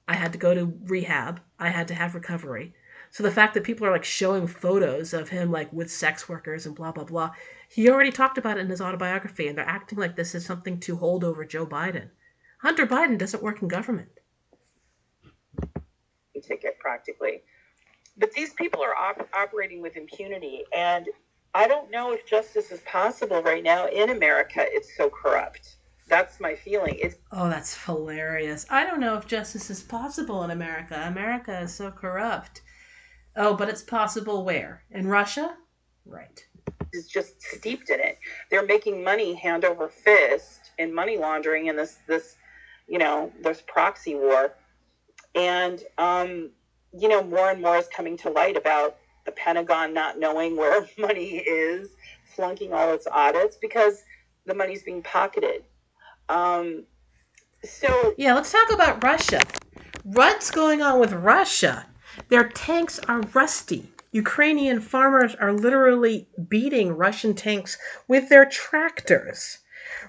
I had to go to rehab. I had to have recovery. So the fact that people are showing photos of him with sex workers and blah, blah, blah, he already talked about it in his autobiography, and they're acting like this is something to hold over Joe Biden. Hunter Biden doesn't work in government. Ticket, practically. But these people are operating with impunity, and I don't know if justice is possible right now in America. It's so corrupt. That's my feeling. Oh, that's hilarious. I don't know if justice is possible in America. America is so corrupt. Oh, but it's possible where? In Russia? Right. It's just steeped in it. They're making money hand over fist in money laundering and this there's proxy war. And, more and more is coming to light about the Pentagon not knowing where money is, flunking all its audits because the money's being pocketed. Yeah, let's talk about Russia. What's going on with Russia? Their tanks are rusty. Ukrainian farmers are literally beating Russian tanks with their tractors.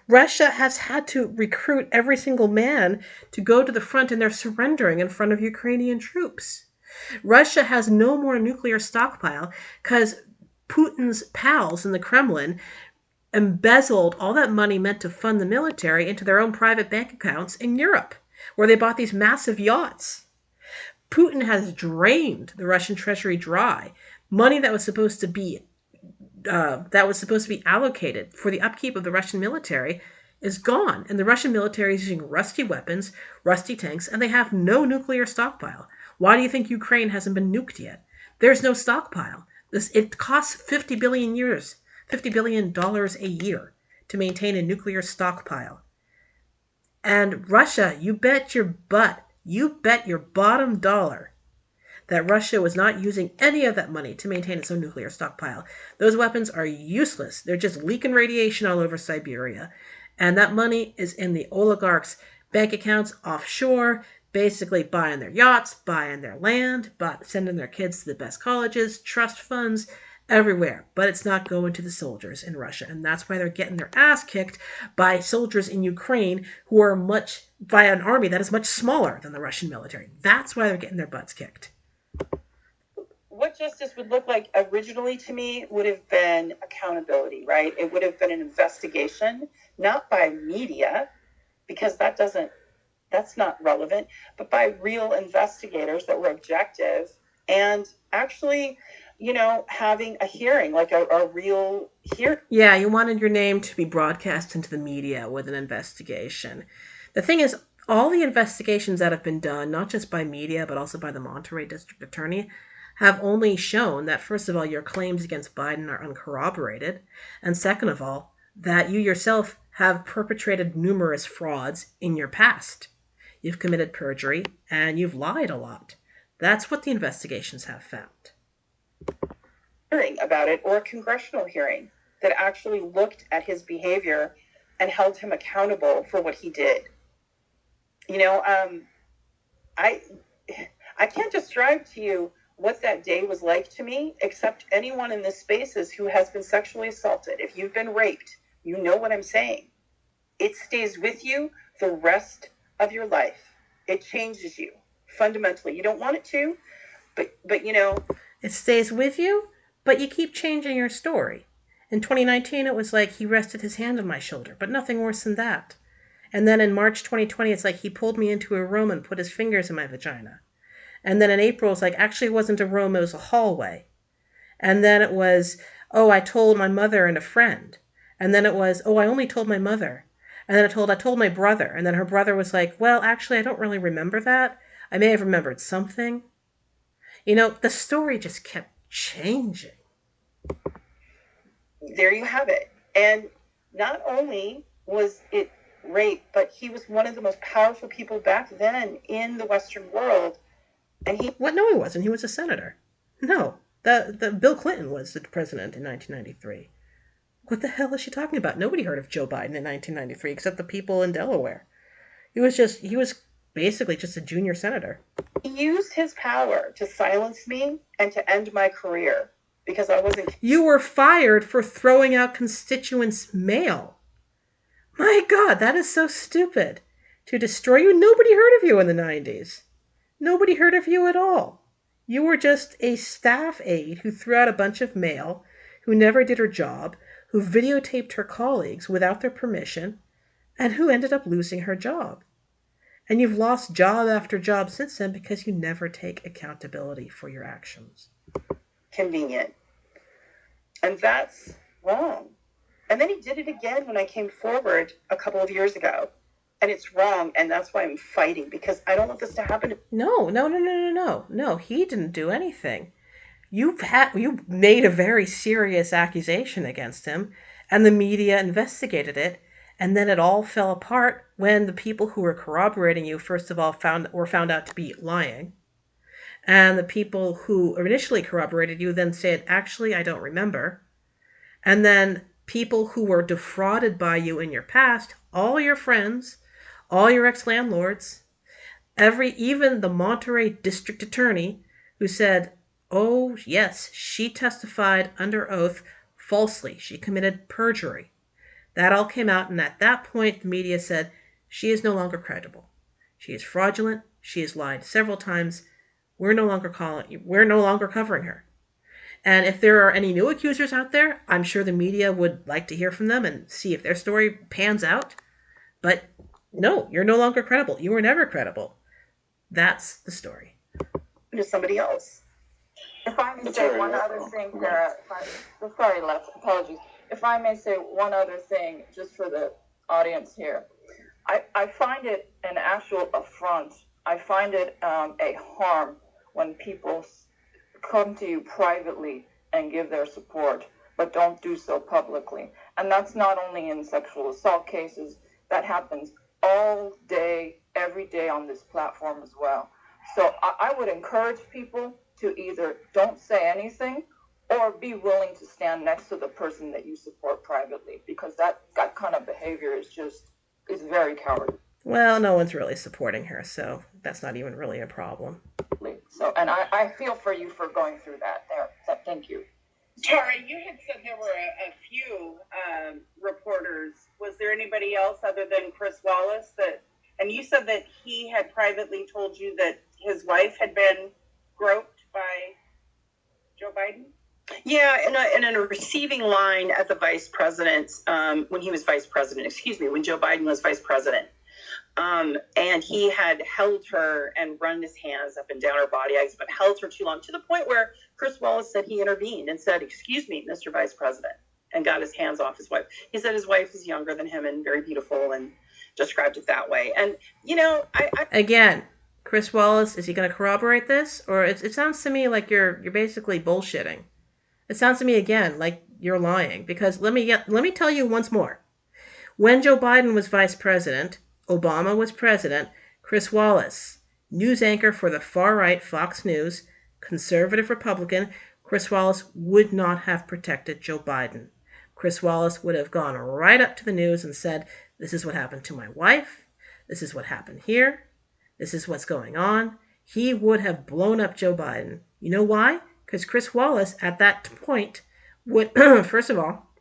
Russia has had to recruit every single man to go to the front, and they're surrendering in front of Ukrainian troops. Russia has no more nuclear stockpile because Putin's pals in the Kremlin embezzled all that money meant to fund the military into their own private bank accounts in Europe, where they bought these massive yachts. Putin has drained the Russian treasury dry. Money that was supposed to be allocated for the upkeep of the Russian military is gone, and the Russian military is using rusty weapons, rusty tanks, and they have no nuclear stockpile. Why do you think Ukraine hasn't been nuked yet? There's no stockpile. It costs $50 billion a year to maintain a nuclear stockpile. And Russia, you bet your bottom dollar that Russia was not using any of that money to maintain its own nuclear stockpile. Those weapons are useless. They're just leaking radiation all over Siberia. And that money is in the oligarchs' bank accounts offshore, basically buying their yachts, buying their land, sending their kids to the best colleges, trust funds, everywhere. But it's not going to the soldiers in Russia. And that's why they're getting their ass kicked by soldiers in Ukraine who are by an army that is much smaller than the Russian military. That's why they're getting their butts kicked. What justice would look like originally to me would have been accountability, right? It would have been an investigation, not by media, because that's not relevant, but by real investigators that were objective and actually, having a hearing, like a real hearing. Yeah, you wanted your name to be broadcast into the media with an investigation. The thing is, all the investigations that have been done, not just by media, but also by the Monterey District Attorney, have only shown that, first of all, your claims against Biden are uncorroborated, and second of all, that you yourself have perpetrated numerous frauds in your past. You've committed perjury, and you've lied a lot. That's what the investigations have found. Hearing about it, or a congressional hearing that actually looked at his behavior and held him accountable for what he did. I can't describe to you what that day was like to me, except anyone in this spaces who has been sexually assaulted. If you've been raped, you know what I'm saying. It stays with you the rest of your life. It changes you fundamentally. You don't want it to, but It stays with you, but you keep changing your story. In 2019, it was like he rested his hand on my shoulder, but nothing worse than that. And then in March 2020, it's like he pulled me into a room and put his fingers in my vagina. And then in April, it's like, actually, it wasn't a room, it was a hallway. And then it was, I told my mother and a friend. And then it was, I only told my mother. And then I told my brother. And then her brother was like, well, actually, I don't really remember that. I may have remembered something. The story just kept changing. There you have it. And not only was it rape, but he was one of the most powerful people back then in the Western world. And What? No, he wasn't. He was a senator. No, the Bill Clinton was the president in 1993. What the hell is she talking about? Nobody heard of Joe Biden in 1993 except the people in Delaware. He was basically just a junior senator. He used his power to silence me and to end my career because I wasn't. You were fired for throwing out constituents' mail. My God, that is so stupid. To destroy you? Nobody heard of you in the 90s. Nobody heard of you at all. You were just a staff aide who threw out a bunch of mail, who never did her job, who videotaped her colleagues without their permission, and who ended up losing her job. And you've lost job after job since then because you never take accountability for your actions. Convenient. And that's wrong. And then he did it again when I came forward a couple of years ago. And it's wrong, and that's why I'm fighting, because I don't want this to happen. No, he didn't do anything. You made a very serious accusation against him, and the media investigated it, and then it all fell apart when the people who were corroborating you, first of all, were found out to be lying. And the people who initially corroborated you then said, actually, I don't remember. And then people who were defrauded by you in your past, all your friends, all your ex-landlords, even the Monterey District Attorney, who said, Oh, yes, she testified under oath falsely. She committed perjury. That all came out, and at that point, the media said she is no longer credible. She is fraudulent. She has lied several times. We're no longer covering her. And if there are any new accusers out there, I'm sure the media would like to hear from them and see if their story pans out. But no, you're no longer credible. You were never credible. That's the story. To somebody else. If I may say one other thing, Tara, sorry, Les, apologies. If I may say one other thing, just for the audience here, I find it an actual affront. I find it a harm when people come to you privately and give their support, but don't do so publicly. And that's not only in sexual assault cases, that happens all day, every day on this platform as well. So I would encourage people to either don't say anything or be willing to stand next to the person that you support privately, because that kind of behavior is very cowardly. Well, no one's really supporting her, so that's not even really a problem. So, and I feel for you for going through that there. So thank you. Tara, you had said there were a few reporters. Was there anybody else other than Chris Wallace and you said that he had privately told you that his wife had been groped by Joe Biden? Yeah, in a receiving line at the vice president, when he was vice president, when Joe Biden was vice president. And he had held her and run his hands up and down her body, but held her too long, to the point where Chris Wallace said he intervened and said, "Excuse me, Mr. Vice President," and got his hands off his wife. He said his wife is younger than him and very beautiful, and described it that way. And, Again, Chris Wallace, is he going to corroborate this? Or it sounds to me like you're basically bullshitting. It sounds to me, again, like you're lying. Because let me tell you once more. When Joe Biden was vice president, Obama was president, Chris Wallace, news anchor for the far-right Fox News, conservative Republican, Chris Wallace would not have protected Joe Biden. Chris Wallace would have gone right up to the news and said, "This is what happened to my wife. This is what happened here. This is what's going on." He would have blown up Joe Biden. You know why? Because Chris Wallace, at that point, would, first of all,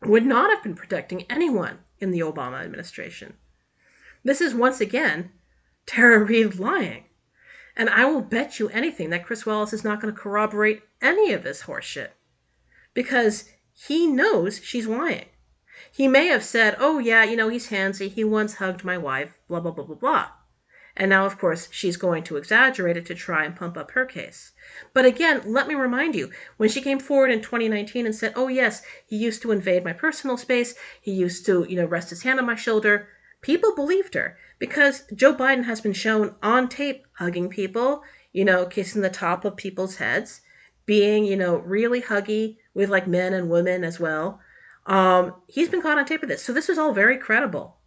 would not have been protecting anyone in the Obama administration. This is, once again, Tara Reade lying. And I will bet you anything that Chris Wallace is not going to corroborate any of this horseshit. Because he knows she's lying. He may have said, "Oh yeah, he's handsy, he once hugged my wife, blah, blah, blah, blah, blah." And now, of course, she's going to exaggerate it to try and pump up her case. But again, let me remind you, when she came forward in 2019 and said, "Oh yes, he used to invade my personal space, he used to, rest his hand on my shoulder," people believed her, because Joe Biden has been shown on tape hugging people, kissing the top of people's heads, being, really huggy with like men and women as well. He's been caught on tape of this. So this is all very credible.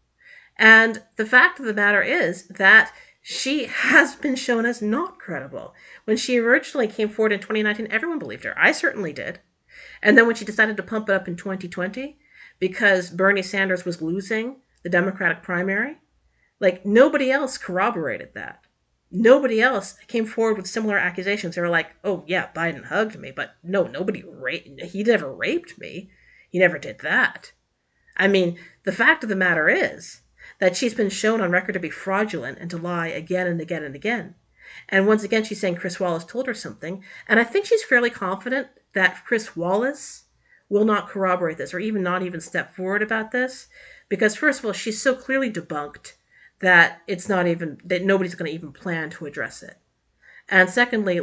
And the fact of the matter is that she has been shown as not credible. When she originally came forward in 2019, everyone believed her. I certainly did. And then when she decided to pump it up in 2020, because Bernie Sanders was losing the Democratic primary, nobody else corroborated that. Nobody else came forward with similar accusations. They were like, "Oh yeah, Biden hugged me, but no, he never raped me. He never did that." I mean, the fact of the matter is that she's been shown on record to be fraudulent and to lie again and again and again. And once again, she's saying Chris Wallace told her something. And I think she's fairly confident that Chris Wallace will not corroborate this, or not even step forward about this. Because first of all, she's so clearly debunked that that nobody's going to even plan to address it. And secondly,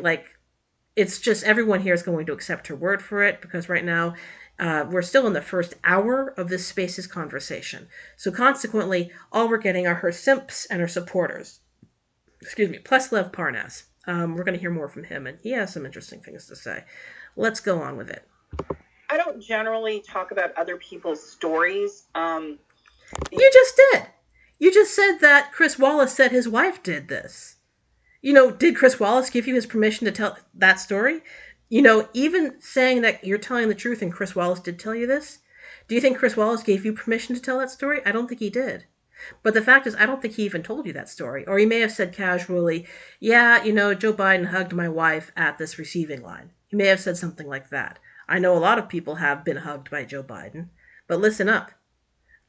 it's just everyone here is going to accept her word for it, because right now we're still in the first hour of this Spaces conversation. So consequently, all we're getting are her simps and her supporters. Plus Lev Parnas. We're going to hear more from him, and he has some interesting things to say. Let's go on with it. I don't generally talk about other people's stories. You just did. You just said that Chris Wallace said his wife did this. Did Chris Wallace give you his permission to tell that story? Even saying that you're telling the truth and Chris Wallace did tell you this, do you think Chris Wallace gave you permission to tell that story? I don't think he did. But the fact is, I don't think he even told you that story. Or he may have said casually, yeah, Joe Biden hugged my wife at this receiving line. He may have said something like that. I know a lot of people have been hugged by Joe Biden. But listen up.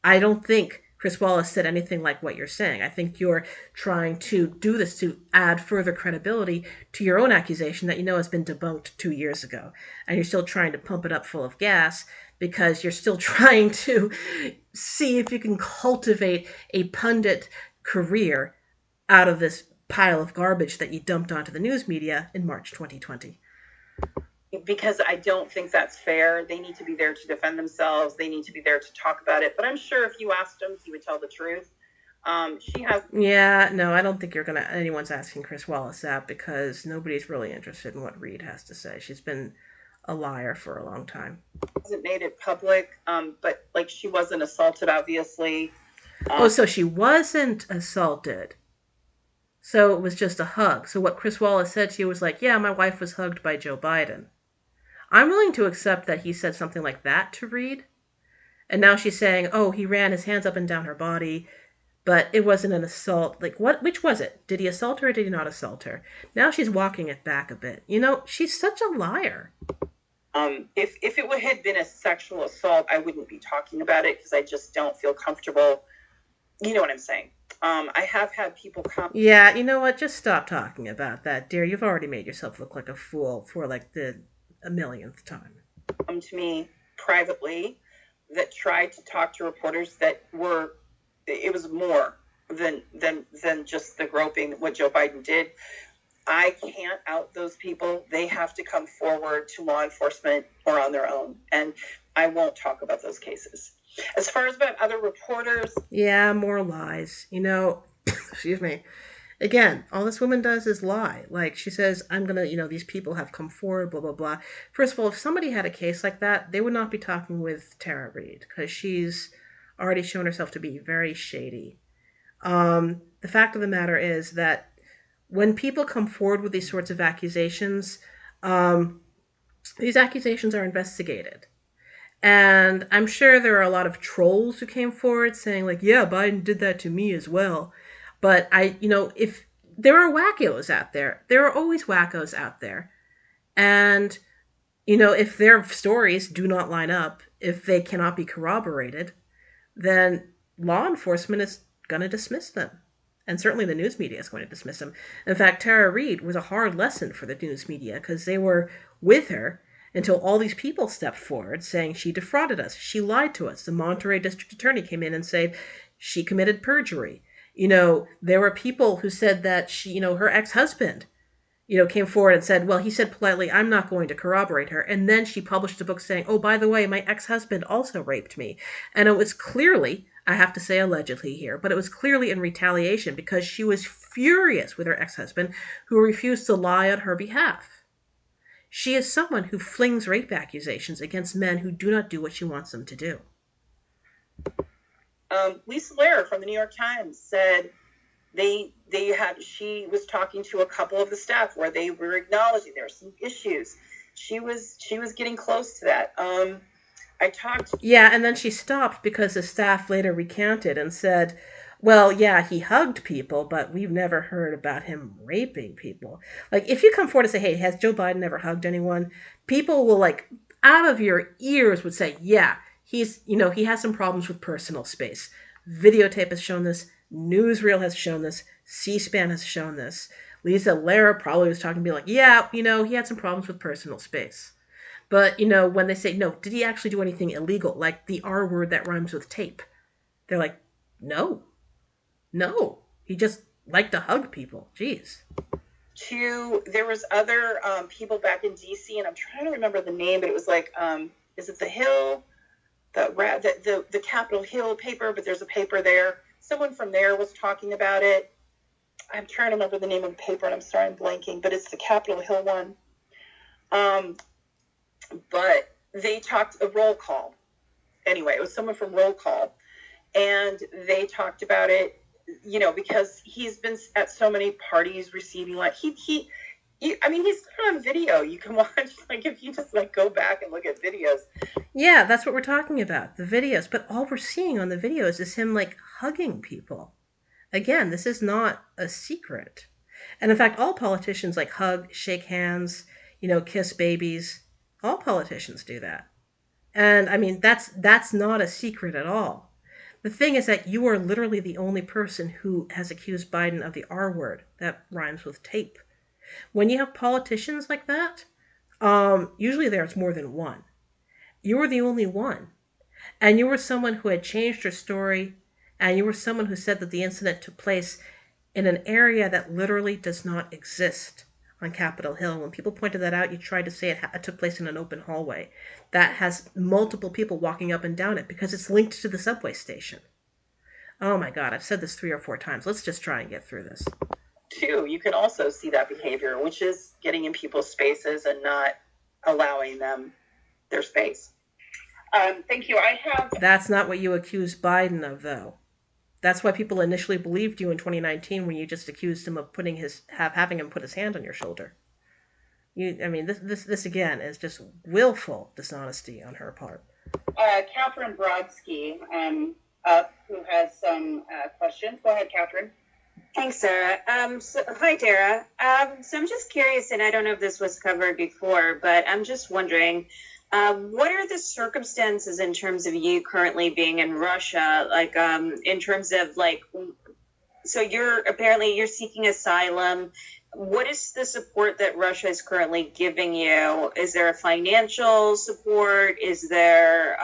I don't think Chris Wallace said anything like what you're saying. I think you're trying to do this to add further credibility to your own accusation that has been debunked 2 years ago. And you're still trying to pump it up full of gas because you're still trying to see if you can cultivate a pundit career out of this pile of garbage that you dumped onto the news media in March 2020. Because I don't think that's fair. They need to be there to defend themselves. They need to be there to talk about it. But I'm sure if you asked him, he would tell the truth. She has. Yeah, no, I don't think anyone's asking Chris Wallace that because nobody's really interested in what Reed has to say. She's been a liar for a long time. Hasn't made it public, but like she wasn't assaulted, obviously. So she wasn't assaulted. So it was just a hug. So what Chris Wallace said to you was like, yeah, my wife was hugged by Joe Biden. I'm willing to accept that he said something like that to Reed. And now she's saying, oh, he ran his hands up and down her body, but it wasn't an assault. Like, which was it? Did he assault her or did he not assault her? Now she's walking it back a bit. She's such a liar. If it had been a sexual assault, I wouldn't be talking about it because I just don't feel comfortable. You know what I'm saying? I have had people come. Yeah, you know what? Just stop talking about that, dear. You've already made yourself look like a fool for like the 1,000,000th time. Come to me privately that tried to talk to reporters that it was more than just the groping, what Joe Biden did. I can't out those people. They have to come forward to law enforcement or on their own. And I won't talk about those cases. As far as about other reporters. Yeah, more lies. Excuse me. Again, all this woman does is lie. Like, she says, I'm going to, these people have come forward, blah, blah, blah. First of all, if somebody had a case like that, they would not be talking with Tara Reid because she's already shown herself to be very shady. The fact of the matter is that when people come forward with these sorts of accusations, these accusations are investigated. And I'm sure there are a lot of trolls who came forward saying, like, yeah, Biden did that to me as well. But if there are wackos out there, there are always wackos out there. And, if their stories do not line up, if they cannot be corroborated, then law enforcement is going to dismiss them. And certainly the news media is going to dismiss them. In fact, Tara Reid was a hard lesson for the news media because they were with her until all these people stepped forward saying she defrauded us. She lied to us. The Monterey district attorney came in and said she committed perjury. There were people who said that she, her ex-husband, came forward and said, well, he said politely, I'm not going to corroborate her. And then she published a book saying, oh, by the way, my ex-husband also raped me. And it was clearly, I have to say allegedly here, but it was clearly in retaliation because she was furious with her ex-husband who refused to lie on her behalf. She is someone who flings rape accusations against men who do not do what she wants them to do. Lisa Lehrer from the New York Times said she was talking to a couple of the staff where they were acknowledging there were some issues. She was getting close to that. Yeah, and then she stopped because the staff later recanted and said, well, yeah, he hugged people, but we've never heard about him raping people. Like, if you come forward and say, hey, has Joe Biden ever hugged anyone? People will, like, out of your ears would say, yeah, he has some problems with personal space. Videotape has shown this. Newsreel has shown this. C-SPAN has shown this. Lisa Lehrer probably was talking to me like, yeah, he had some problems with personal space. But, when they say, no, did he actually do anything illegal? Like the R word that rhymes with tape. They're like, no, he just liked to hug people. Jeez. There was other people back in D.C., and I'm trying to remember the name, but it was like, is it The Hill? The Capitol Hill paper, but there's a paper there. Someone from there was talking about it. I'm trying to remember the name of the paper, and I'm sorry I'm blanking, but it's the Capitol Hill one. But they talked a roll call. Anyway, it was someone from Roll Call, and they talked about it, because he's been at so many parties receiving, like, he I mean, he's on video. You can watch, like, if you just, like, go back and look at videos. Yeah, that's what we're talking about, the videos. But all we're seeing on the videos is him, like, hugging people. Again, this is not a secret. And in fact, all politicians, like, hug, shake hands, kiss babies. All politicians do that. And I mean, that's not a secret at all. The thing is that you are literally the only person who has accused Biden of the R word. That rhymes with tape. When you have politicians like that, usually there's more than one. You were the only one. And you were someone who had changed your story, and you were someone who said that the incident took place in an area that literally does not exist on Capitol Hill. When people pointed that out, you tried to say it took place in an open hallway that has multiple people walking up and down it because it's linked to the subway station. Oh my God, I've said this 3 or 4 times. Let's just try and get through this. Too, you can also see that behavior, which is getting in people's spaces and not allowing them their space. Thank you. I have. That's not what you accused Biden of, though. That's why people initially believed you in 2019 when you just accused him of having him put his hand on your shoulder. This again is just willful dishonesty on her part. Catherine Brodsky who has some questions. Go ahead, Catherine. Thanks, Sarah. Hi, Tara. So I'm just curious, and I don't know if this was covered before, but I'm just wondering, what are the circumstances in terms of you currently being in Russia? Like, in terms of like, so you're seeking asylum. What is the support that Russia is currently giving you? Is there a financial support? Is there,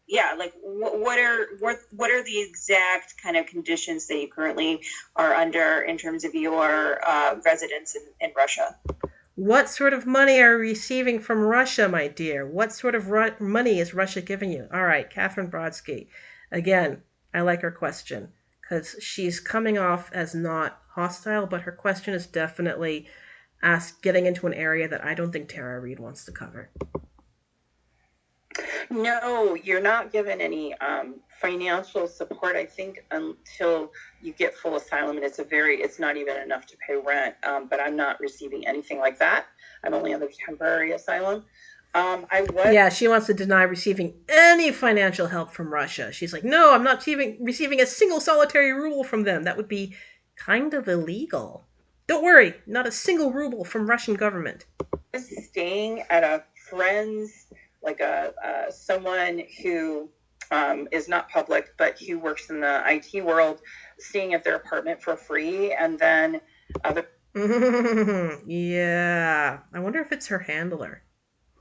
what are the exact kind of conditions that you currently are under in terms of your residence in Russia? What sort of money are you receiving from Russia, my dear? What sort of money is Russia giving you? All right, Catherine Brodsky. Again, I like her question because she's coming off as not hostile, but her question is definitely getting into an area that I don't think Tara Reid wants to cover. No, you're not given any financial support, I think, until you get full asylum, and it's not even enough to pay rent. But I'm not receiving anything like that. I'm only on the temporary asylum. Yeah, she wants to deny receiving any financial help from Russia. She's like, no, I'm not receiving a single solitary ruble from them. That would be kind of illegal. Don't worry, not a single ruble from Russian government. I was staying at a friend's, like someone who is not public, but who works in the IT world, staying at their apartment for free, and then other. Yeah, I wonder if it's her handler.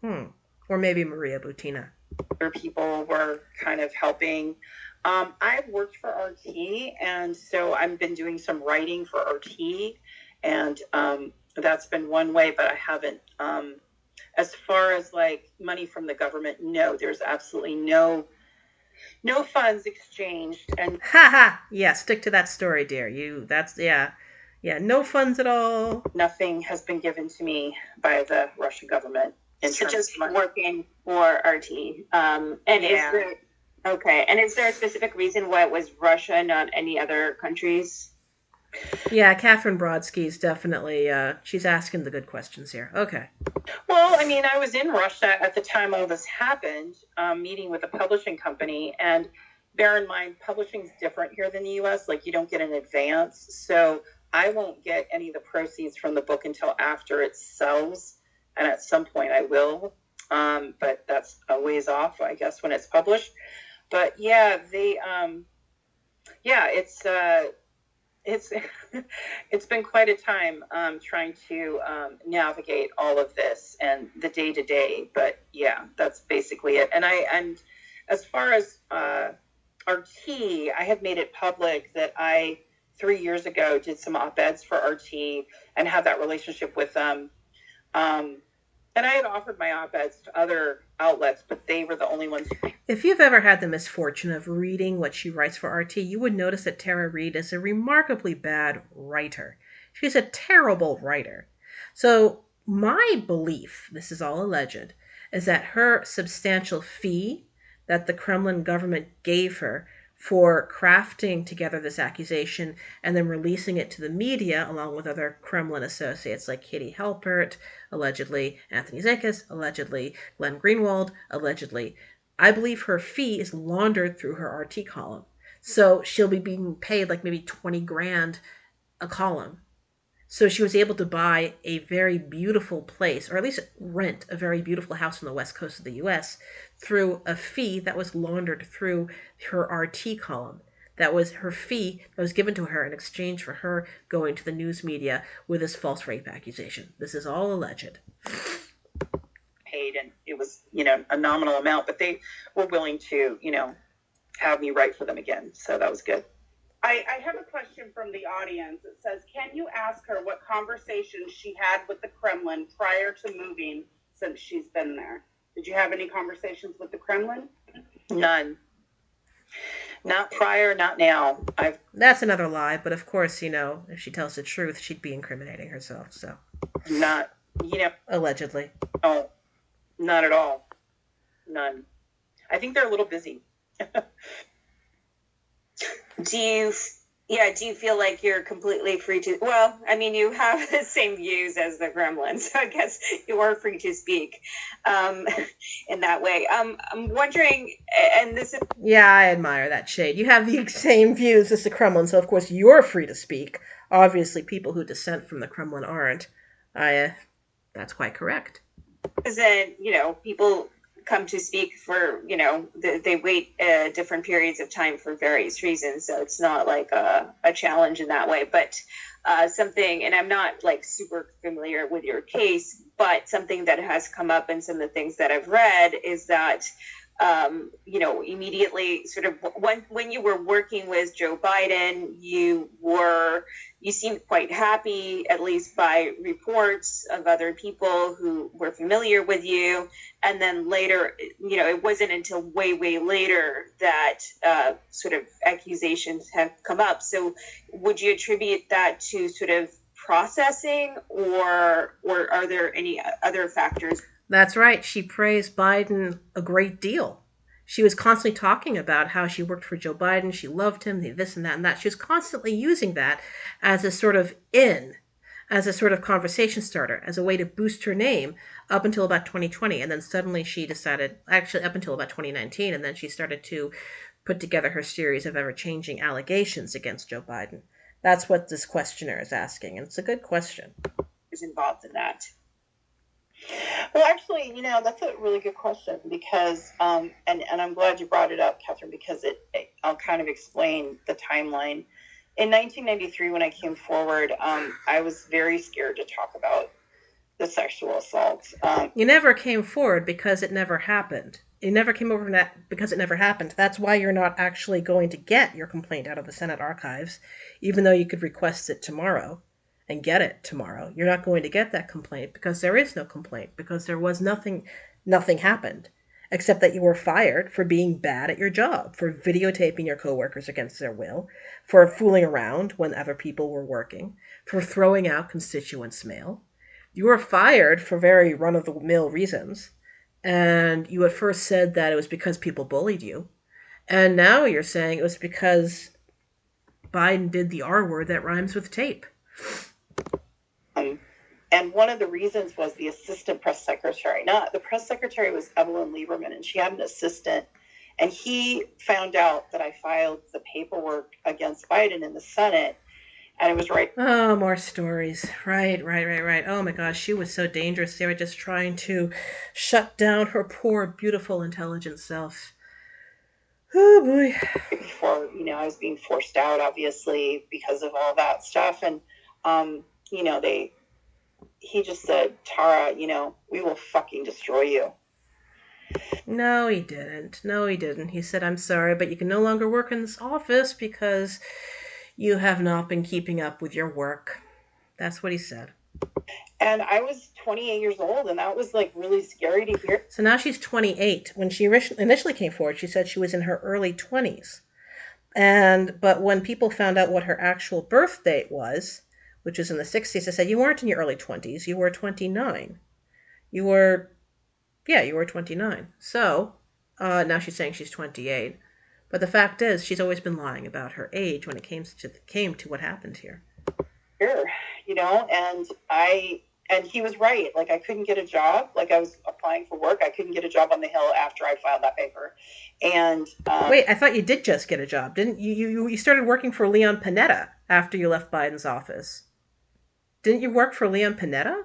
Or maybe Maria Butina. Other people were kind of helping. I've worked for RT, and so I've been doing some writing for RT, and that's been one way, but I haven't. As far as like money from the government, no, there's absolutely no funds exchanged. And yeah, stick to that story, dear. No funds at all. Nothing has been given to me by the Russian government. So just working for RT. And is there a specific reason why it was Russia, not any other countries? Yeah, Catherine Brodsky is definitely, she's asking the good questions here. Okay. Well, I mean, I was in Russia at the time all this happened, meeting with a publishing company. And bear in mind, publishing is different here than the U.S. Like, you don't get an advance. So I won't get any of the proceeds from the book until after it sells. And at some point I will. But that's a ways off, I guess, when it's published. But yeah, it's been quite a time trying to navigate all of this and the day to day. But yeah, that's basically it. And as far as RT, I have made it public that I 3 years ago did some op-eds for RT and had that relationship with them. And I had offered my op-eds to other outlets, but they were the only ones. If you've ever had the misfortune of reading what she writes for RT, you would notice that Tara Reid is a remarkably bad writer. She's a terrible writer. So my belief, this is all alleged, is that her substantial fee that the Kremlin government gave her for crafting together this accusation and then releasing it to the media along with other Kremlin associates like Katie Halpert, allegedly, Anthony Zekas, allegedly, Glenn Greenwald, allegedly. I believe her fee is laundered through her RT column. So she'll be being paid like maybe 20 grand a column. So she was able to buy a very beautiful place, or at least rent a very beautiful house on the west coast of the US through a fee that was laundered through her RT column. That was her fee that was given to her in exchange for her going to the news media with this false rape accusation. This is all alleged. Paid, and it was, a nominal amount, but they were willing to, have me write for them again. So that was good. I have a question from the audience. It says, can you ask her what conversations she had with the Kremlin prior to moving since she's been there? Did you have any conversations with the Kremlin? None. Not prior, not now. That's another lie, but of course, if she tells the truth, she'd be incriminating herself, so. Not, Allegedly. No, not at all. None. I think they're a little busy. Do you feel like you're completely free to, well, I mean, you have the same views as the Kremlin, so I guess you are free to speak in that way. I'm wondering, and this is... Yeah, I admire that shade. You have the same views as the Kremlin, so of course you're free to speak. Obviously, people who dissent from the Kremlin aren't. That's quite correct. Then, people come to speak for, they wait different periods of time for various reasons. So it's not like a challenge in that way, but something, and I'm not like super familiar with your case, but something that has come up in some of the things that I've read is that, immediately sort of when you were working with Joe Biden, you seemed quite happy, at least by reports of other people who were familiar with you. And then later, it wasn't until way, way later that sort of accusations have come up. So would you attribute that to sort of processing, or are there any other factors? That's right. She praised Biden a great deal. She was constantly talking about how she worked for Joe Biden. She loved him, this and that and that. She was constantly using that as a sort of as a sort of conversation starter, as a way to boost her name up until about 2020. And then suddenly she decided, actually up until about 2019, and then she started to put together her series of ever-changing allegations against Joe Biden. That's what this questioner is asking, and it's a good question. Is involved in that? Well, actually, that's a really good question because, and I'm glad you brought it up, Catherine, because I'll kind of explain the timeline. In 1993, when I came forward, I was very scared to talk about the sexual assaults. You never came forward because it never happened. You never came over because it never happened. That's why you're not actually going to get your complaint out of the Senate archives, even though you could request it tomorrow and get it tomorrow. You're not going to get that complaint because there is no complaint, because there was nothing happened, except that you were fired for being bad at your job, for videotaping your coworkers against their will, for fooling around when other people were working, for throwing out constituents' mail. You were fired for very run-of-the-mill reasons, and you at first said that it was because people bullied you, and now you're saying it was because Biden did the R word that rhymes with tape. And one of the reasons was the assistant press secretary. The press secretary was Evelyn Lieberman, and she had an assistant. And he found out that I filed the paperwork against Biden in the Senate. And it was right. Oh, more stories. Right. Oh my gosh, she was so dangerous. They were just trying to shut down her poor, beautiful, intelligent self. Oh boy. Before, I was being forced out, obviously, because of all that stuff. And, he just said, Tara, we will fucking destroy you. No, he didn't. He said, I'm sorry, but you can no longer work in this office because you have not been keeping up with your work. That's what he said. And I was 28 years old, and that was like really scary to hear. So now she's 28. When she initially came forward, she said she was in her early 20s. But when people found out what her actual birth date was, which was in the 60s, they said, you weren't in your early 20s, you were 29. You were 29. So, now she's saying she's 28. But the fact is, she's always been lying about her age when it came to what happened here. Sure, and he was right. Like, I couldn't get a job. Like, I was applying for work. I couldn't get a job on the Hill after I filed that paper. And wait, I thought you did just get a job, didn't you? You started working for Leon Panetta after you left Biden's office. Didn't you work for Leon Panetta?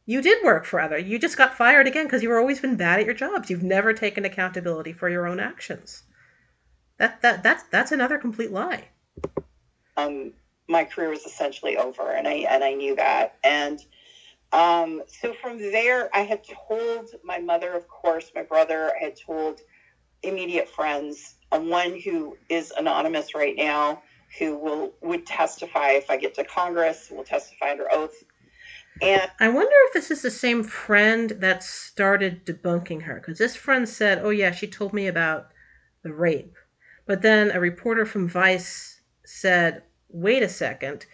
You did work for other. You just got fired again because you've always been bad at your jobs. You've never taken accountability for your own actions. That's another complete lie. My career was essentially over, and I knew that. And so from there, I had told my mother, of course, my brother. I had told immediate friends, one who is anonymous right now, who would testify if I get to Congress, will testify under oath. And I wonder if this is the same friend that started debunking her, because this friend said, oh yeah, she told me about the rape. But then a reporter from Vice said, wait a second,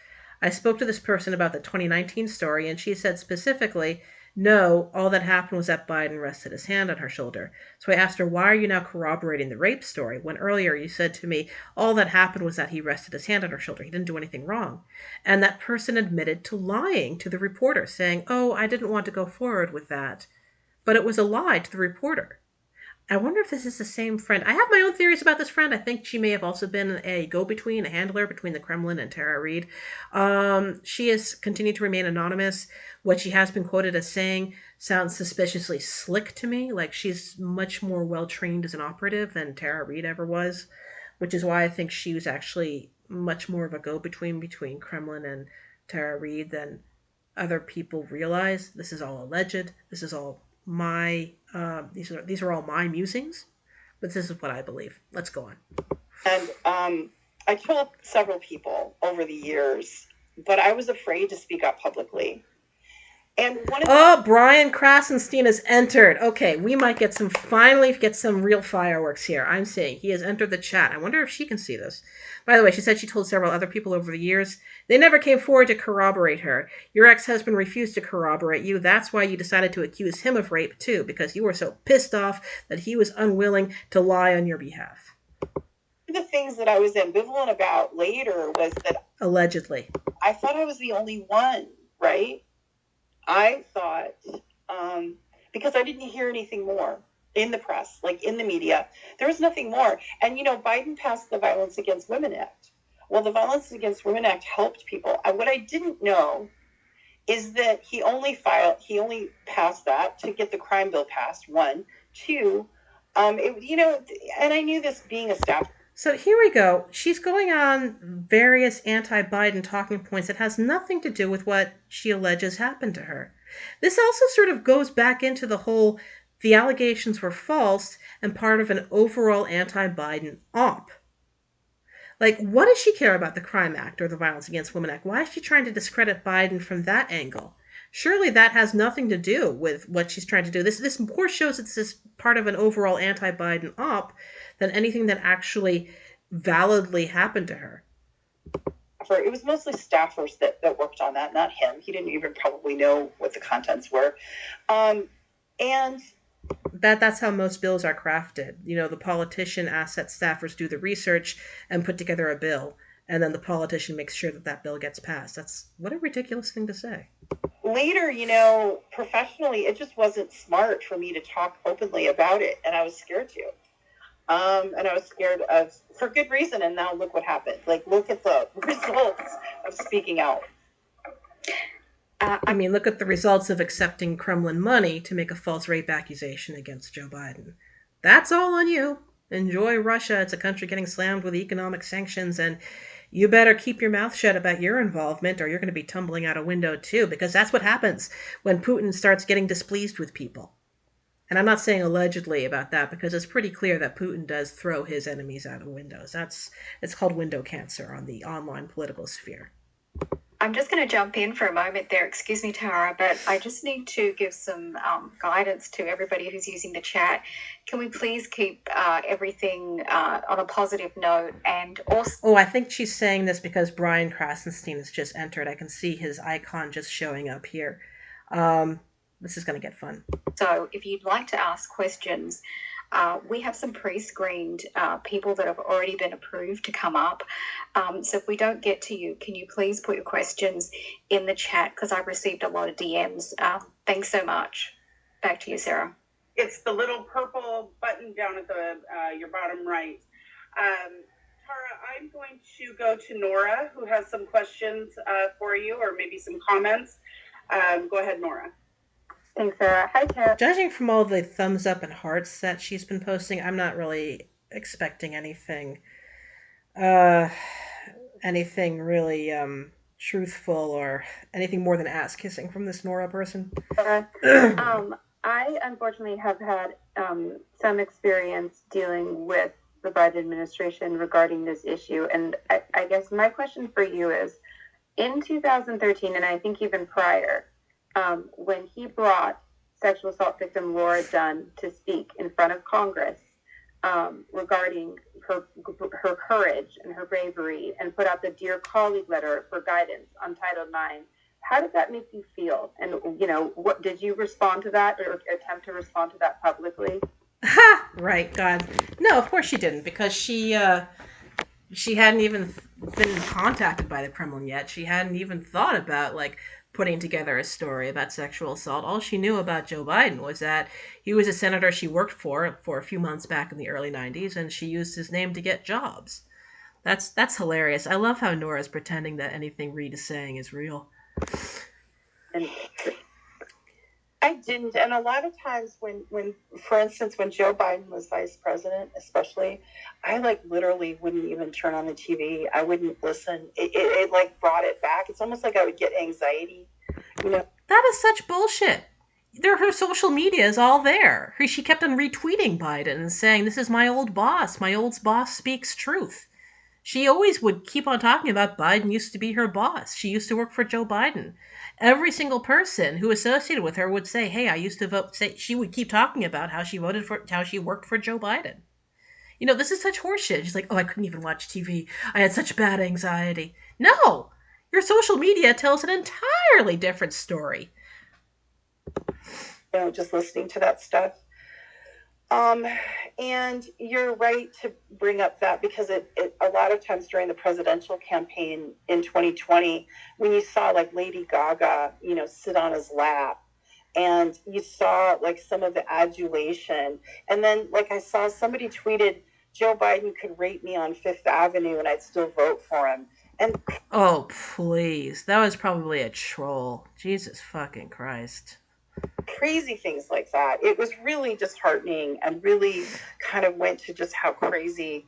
I spoke to this person about the 2019 story, and she said specifically, no, all that happened was that Biden rested his hand on her shoulder. So I asked her, why are you now corroborating the rape story when earlier you said to me, all that happened was that he rested his hand on her shoulder. He didn't do anything wrong. And that person admitted to lying to the reporter, saying, oh, I didn't want to go forward with that. But it was a lie to the reporter. I wonder if this is the same friend. I have my own theories about this friend. I think she may have also been a go-between, a handler between the Kremlin and Tara Reade. She has continued to remain anonymous. What she has been quoted as saying sounds suspiciously slick to me, like she's much more well-trained as an operative than Tara Reade ever was, which is why I think she was actually much more of a go-between between Kremlin and Tara Reade than other people realize. This is all alleged. This is all these are all my musings, but this is what I believe. Let's go on. And I told several people over the years, but I was afraid to speak up publicly. And Brian Krasenstein has entered. Okay, we might finally get some real fireworks here. I'm saying he has entered the chat. I wonder if she can see this. By the way, she said she told several other people over the years. They never came forward to corroborate her. Your ex-husband refused to corroborate you. That's why you decided to accuse him of rape, too, because you were so pissed off that he was unwilling to lie on your behalf. The things that I was ambivalent about later was that... Allegedly. I thought I was the only one, right? I thought, because I didn't hear anything more in the press, like in the media, there was nothing more. And, Biden passed the Violence Against Women Act. Well, the Violence Against Women Act helped people. What I didn't know is that he only passed that to get the crime bill passed, one. Two, and I knew this being a staff. So here we go. She's going on various anti-Biden talking points that has nothing to do with what she alleges happened to her. This also sort of goes back into the allegations were false and part of an overall anti-Biden op. Like, what does she care about the Crime Act or the Violence Against Women Act? Why is she trying to discredit Biden from that angle? Surely that has nothing to do with what she's trying to do. This more shows it's this part of an overall anti-Biden op than anything that actually validly happened to her. It was mostly staffers that worked on that, not him. He didn't even probably know what the contents were. And that's how most bills are crafted. The politician asks that staffers do the research and put together a bill, and then the politician makes sure that bill gets passed. What a ridiculous thing to say. Later, professionally, it just wasn't smart for me to talk openly about it, and I was scared to. And I was scared for good reason, and now look what happened. Like, look at the results of speaking out. Look at the results of accepting Kremlin money to make a false rape accusation against Joe Biden. That's all on you. Enjoy Russia. It's a country getting slammed with economic sanctions, and you better keep your mouth shut about your involvement or you're going to be tumbling out a window too, because that's what happens when Putin starts getting displeased with people. And I'm not saying allegedly about that because it's pretty clear that Putin does throw his enemies out of windows. It's called window cancer on the online political sphere. I'm just going to jump in for a moment there. Excuse me, Tara, but I just need to give some guidance to everybody who's using the chat. Can we please keep everything on a positive note? And also... Oh, I think she's saying this because Brian Krasenstein has just entered. I can see his icon just showing up here. This is going to get fun. So if you'd like to ask questions, we have some pre-screened people that have already been approved to come up. So if we don't get to you, can you please put your questions in the chat, because I've received a lot of DMs. Thanks so much. Back to you, Sarah. It's the little purple button down at the your bottom right. Tara, I'm going to go to Nora, who has some questions for you, or maybe some comments. Go ahead, Nora. Thanks, Sarah. Hi, Tara. Judging from all the thumbs up and hearts that she's been posting, I'm not really expecting anything really truthful or anything more than ass kissing from this Nora person. I unfortunately have had some experience dealing with the Biden administration regarding this issue. And I guess my question for you is, in 2013, and I think even prior, when he brought sexual assault victim Laura Dunn to speak in front of Congress regarding her courage and her bravery, and put out the Dear Colleague letter for guidance on Title IX, how did that make you feel? And, what did you respond to that, or attempt to respond to that publicly? Ha! Right, God. No, of course she didn't, because she hadn't even been contacted by the Kremlin yet. She hadn't even thought about, putting together a story about sexual assault. All she knew about Joe Biden was that he was a senator she worked for a few months back in the early 90s, and she used his name to get jobs. That's hilarious. I love how Nora's pretending that anything Reed is saying is real. And I didn't. And a lot of times when, for instance, when Joe Biden was vice president, especially, I literally wouldn't even turn on the TV. I wouldn't listen. It brought it back. It's almost like I would get anxiety, That is such bullshit. Her social media is all there. She kept on retweeting Biden and saying, "This is my old boss. My old boss speaks truth." She always would keep on talking about Biden used to be her boss. She used to work for Joe Biden. Every single person who associated with her would say, "Hey, I used to vote." She would keep talking about how she worked for Joe Biden. This is such horseshit. She's like, "Oh, I couldn't even watch TV. I had such bad anxiety." No, your social media tells an entirely different story. Just listening to that stuff. And you're right to bring up that, because it a lot of times during the presidential campaign in 2020, when you saw Lady Gaga, sit on his lap, and you saw some of the adulation, and then I saw somebody tweeted, Joe Biden could rape me on Fifth Avenue and I'd still vote for him. And oh, please, that was probably a troll. Jesus fucking Christ. Crazy things like that. It was really disheartening, and really kind of went to just how crazy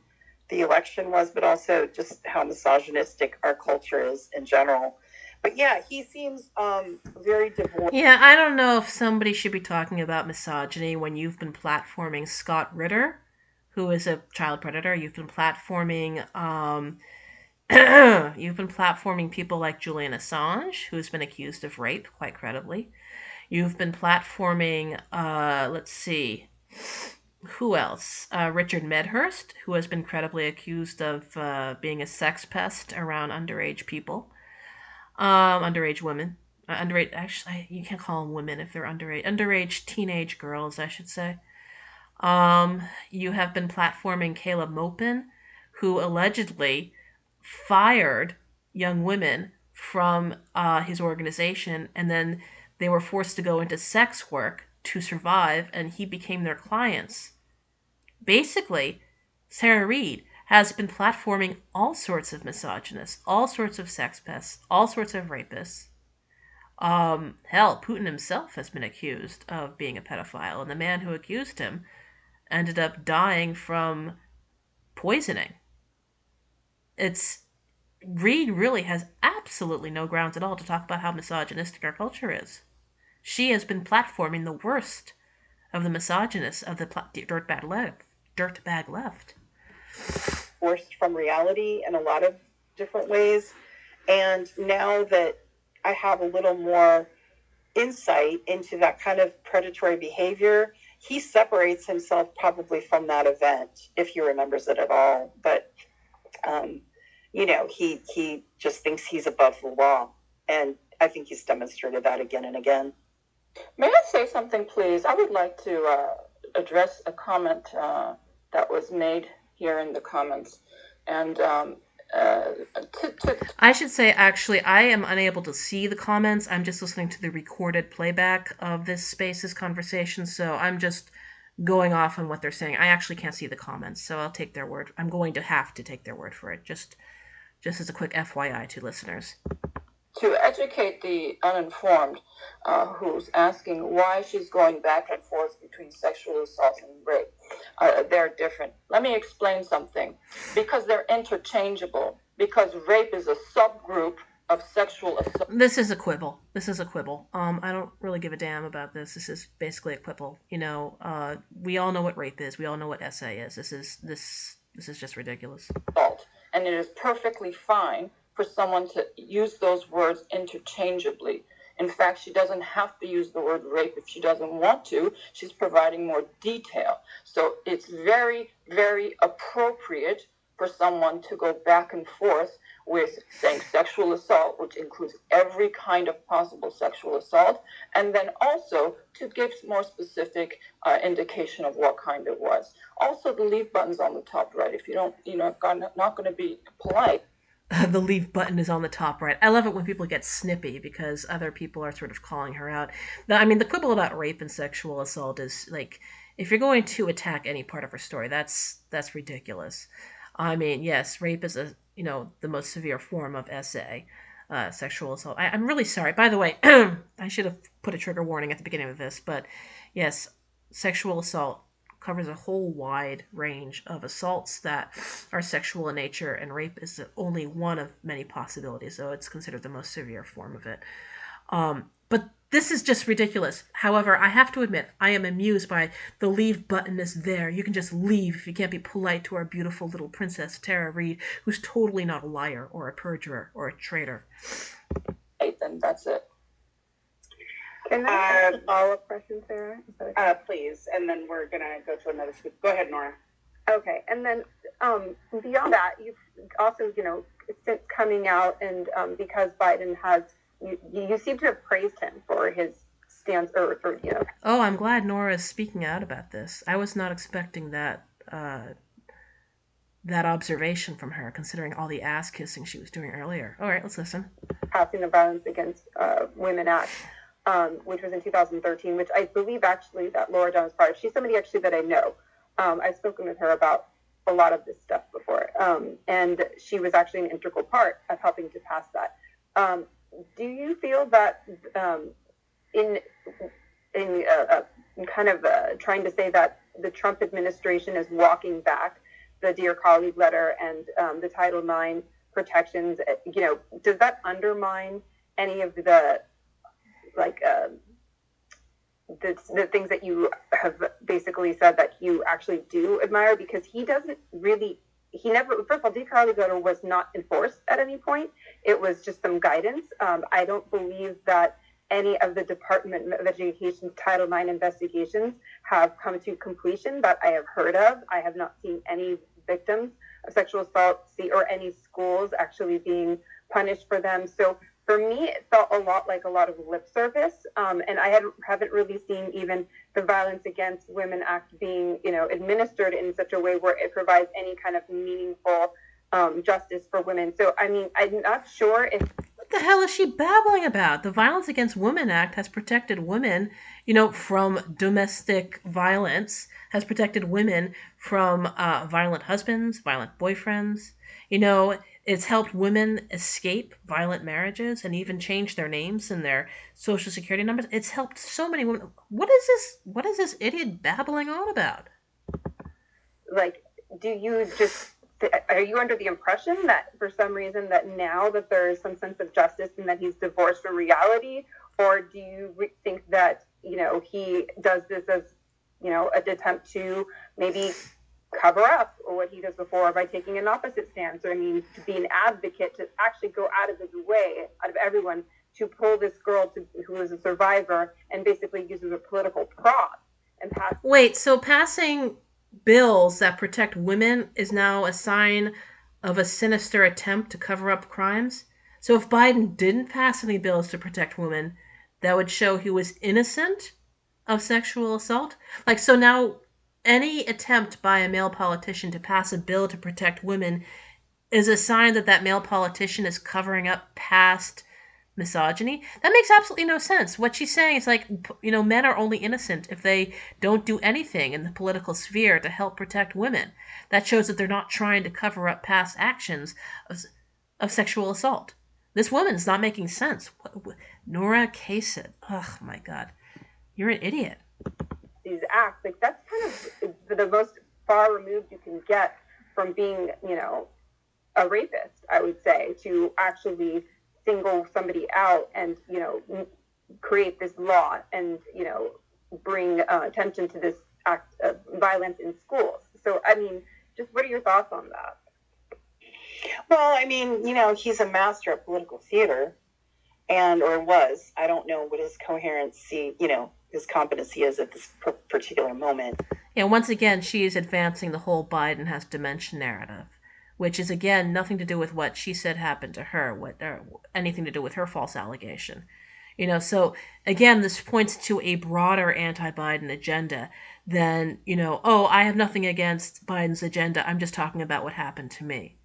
the election was, but also just how misogynistic our culture is in general. But yeah, he seems very divorced. Yeah, I don't know if somebody should be talking about misogyny when you've been platforming Scott Ritter, who is a child predator. You've been platforming people like Julian Assange, who's been accused of rape, quite credibly. You've been platforming, let's see, who else? Richard Medhurst, who has been credibly accused of being a sex pest around underage people, underage women. Underage, actually, you can't call them women if they're underage. Underage teenage girls, I should say. You have been platforming Caleb Mopin, who allegedly fired young women from his organization, and then they were forced to go into sex work to survive, and he became their clients. Basically, Sarah Reed has been platforming all sorts of misogynists, all sorts of sex pests, all sorts of rapists. Hell, Putin himself has been accused of being a pedophile, and the man who accused him ended up dying from poisoning. Reed really has absolutely no grounds at all to talk about how misogynistic our culture is. She has been platforming the worst of the misogynists of the dirtbag left. Forced from reality in a lot of different ways. And now that I have a little more insight into that kind of predatory behavior, he separates himself probably from that event, if he remembers it at all. But, he just thinks he's above the law. And I think he's demonstrated that again and again. May I say something, please? I would like to address a comment that was made here in the comments. And I should say, actually, I am unable to see the comments. I'm just listening to the recorded playback of this Spaces conversation, so I'm just going off on what they're saying. I actually can't see the comments, so I'll take their word. I'm going to have to take their word for it, just as a quick FYI to listeners. To educate the uninformed, who's asking why she's going back and forth between sexual assault and rape. They're different. Let me explain something. Because they're interchangeable. Because rape is a subgroup of sexual assault. This is a quibble. I don't really give a damn about this. This is basically a quibble. We all know what rape is. We all know what SA is. This is just ridiculous. And it is perfectly fine for someone to use those words interchangeably. In fact, she doesn't have to use the word rape if she doesn't want to. She's providing more detail. So it's very, very appropriate for someone to go back and forth with saying sexual assault, which includes every kind of possible sexual assault, and then also to give more specific indication of what kind it was. Also, the leave button's on the top right. If you don't, not going to be polite. The leave button is on the top right. I love it when people get snippy because other people are sort of calling her out. The quibble about rape and sexual assault is like, if you're going to attack any part of her story, that's ridiculous. Yes, rape is the most severe form of SA, sexual assault. I'm really sorry. By the way, I should have put a trigger warning at the beginning of this, but yes, sexual assault covers a whole wide range of assaults that are sexual in nature, and rape is only one of many possibilities, so it's considered the most severe form of it. But this is just ridiculous. However, I have to admit, I am amused by the leave button is there. You can just leave if you can't be polite to our beautiful little princess, Tara Reid, who's totally not a liar or a perjurer or a traitor. Then that's it. Can I ask a follow-up question, Sarah? Please, and then we're going to go to another speaker. Go ahead, Nora. Okay, and then beyond that, you've also, since coming out and because Biden has, you seem to have praised him for his stance, or. Oh, I'm glad Nora is speaking out about this. I was not expecting that observation from her, considering all the ass-kissing she was doing earlier. All right, let's listen. Passing the Violence Against Women Act. Which was in 2013, which I believe actually that Laura John is part of. She's somebody actually that I know. I've spoken with her about a lot of this stuff before. And she was actually an integral part of helping to pass that. Do you feel that in kind of trying to say that the Trump administration is walking back the Dear Colleague letter and the Title IX protections, does that undermine any of the the things that you have basically said that you actually do admire? Because he never, first of all, Dear Colleague letter was not enforced at any point. It was just some guidance. I don't believe that any of the Department of Education's Title IX investigations have come to completion that I have heard of. I have not seen any victims of sexual assault or any schools actually being punished for them. So for me, it felt a lot like a lot of lip service, and I haven't really seen even the Violence Against Women Act being, administered in such a way where it provides any kind of meaningful justice for women. So, I'm not sure if... What the hell is she babbling about? The Violence Against Women Act has protected women, from domestic violence, has protected women from violent husbands, violent boyfriends, It's helped women escape violent marriages and even change their names and their social security numbers. It's helped so many women. What is this idiot babbling on about? Are you under the impression that for some reason that now that there is some sense of justice and that he's divorced from reality? Or do you think that, he does this as, an attempt to maybe cover up or what he does before by taking an opposite stance, or to be an advocate, to actually go out of his way, out of everyone, to pull this girl who is a survivor and basically use as a political prop and pass. Wait, so passing bills that protect women is now a sign of a sinister attempt to cover up crimes? So if Biden didn't pass any bills to protect women, that would show he was innocent of sexual assault? So now any attempt by a male politician to pass a bill to protect women is a sign that that male politician is covering up past misogyny. That makes absolutely no sense. What she's saying is like, men are only innocent if they don't do anything in the political sphere to help protect women. That shows that they're not trying to cover up past actions of sexual assault. This woman's not making sense. Nora Kasich. Oh my God. You're an idiot. These acts, like that's kind of the most far removed you can get from being, a rapist, I would say, to actually single somebody out and, create this law and, bring attention to this act of violence in schools. So, I mean, just what are your thoughts on that? Well, I mean, he's a master at political theater, or was. I don't know what his coherency, his competency is at this particular moment. Yeah, once again, she is advancing the whole Biden has dementia narrative, which is, again, nothing to do with what she said happened to her, anything to do with her false allegation. So, again, this points to a broader anti-Biden agenda than, I have nothing against Biden's agenda, I'm just talking about what happened to me,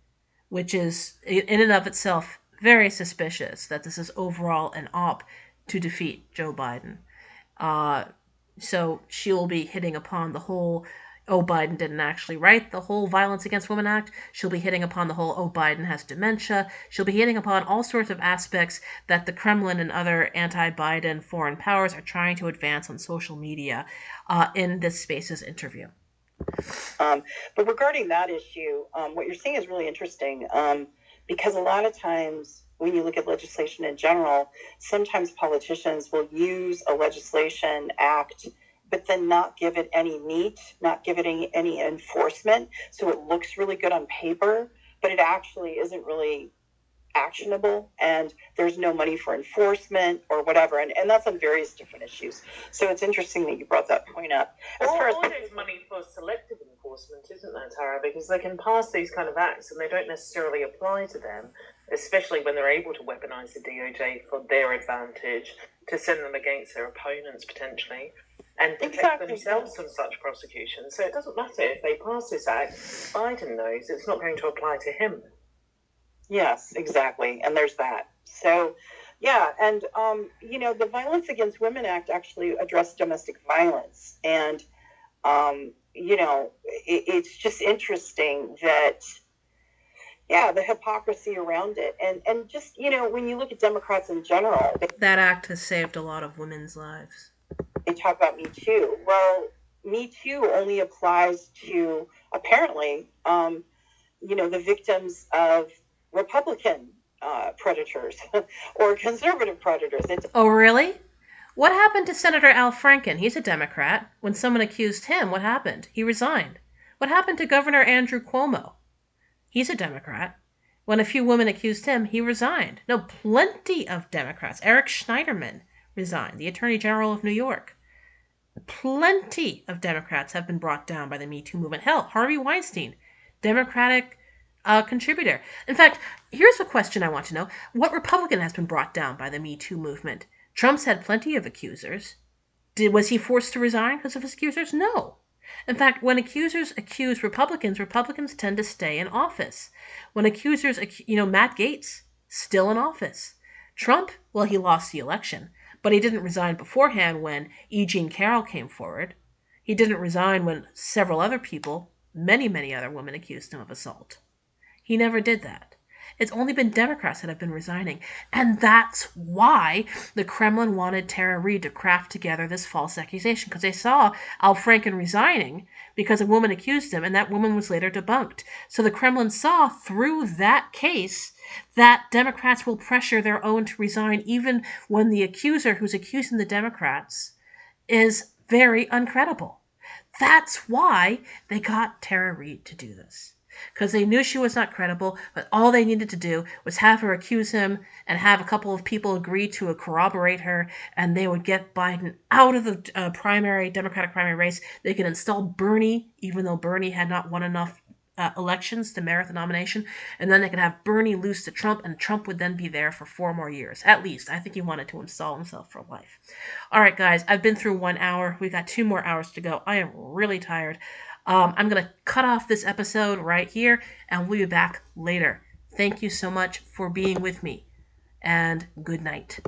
which is, in and of itself, very suspicious that this is overall an op to defeat Joe Biden. So she'll be hitting upon the whole, Biden didn't actually write the whole Violence Against Women Act. She'll be hitting upon the whole, Biden has dementia. She'll be hitting upon all sorts of aspects that the Kremlin and other anti-Biden foreign powers are trying to advance on social media in this Spaces interview. But regarding that issue, what you're saying is really interesting because a lot of times when you look at legislation in general, sometimes politicians will use a legislation act but then not give it any meat, not give it any enforcement. So it looks really good on paper, but it actually isn't really actionable, and there's no money for enforcement or whatever. And that's on various different issues. So it's interesting that you brought that point up. Or there's money for selective enforcement, isn't there, Tara? Because they can pass these kind of acts and they don't necessarily apply to them, especially when they're able to weaponize the DOJ for their advantage, to send them against their opponents potentially, and protect themselves from such prosecution. So it doesn't matter if they pass this act, Biden knows it's not going to apply to him. Yes, exactly. And there's that. So, yeah. And, the Violence Against Women Act actually addressed domestic violence. And, it's just interesting that, the hypocrisy around it. And just, when you look at Democrats in general. That act has saved a lot of women's lives. They talk about Me Too. Well, Me Too only applies to, apparently, the victims of Republican predators or conservative predators. Oh, really? What happened to Senator Al Franken? He's a Democrat. When someone accused him, what happened? He resigned. What happened to Governor Andrew Cuomo? He's a Democrat. When a few women accused him, he resigned. No, plenty of Democrats. Eric Schneiderman resigned, the Attorney General of New York. Plenty of Democrats have been brought down by the Me Too movement. Hell, Harvey Weinstein, Democratic contributor. In fact, here's a question I want to know. What Republican has been brought down by the Me Too movement? Trump's had plenty of accusers. Was he forced to resign because of his accusers? No. In fact, when accusers accuse Republicans, Republicans tend to stay in office. When accusers, Matt Gaetz, still in office. Trump, well, he lost the election, but he didn't resign beforehand when E. Jean Carroll came forward. He didn't resign when several other people, many, many other women, accused him of assault. He never did that. It's only been Democrats that have been resigning. And that's why the Kremlin wanted Tara Reade to craft together this false accusation, because they saw Al Franken resigning because a woman accused him, and that woman was later debunked. So the Kremlin saw through that case that Democrats will pressure their own to resign even when the accuser who's accusing the Democrats is very uncredible. That's why they got Tara Reade to do this. Because they knew she was not credible, but all they needed to do was have her accuse him and have a couple of people agree to corroborate her, and they would get Biden out of the Democratic primary race. They could install Bernie, even though Bernie had not won enough elections to merit the nomination, and then they could have Bernie lose to Trump, and Trump would then be there for 4 more years. At least. I think he wanted to install himself for life. All right, guys, I've been through 1 hour. We've got 2 more hours to go. I am really tired. I'm going to cut off this episode right here, and we'll be back later. Thank you so much for being with me, and good night.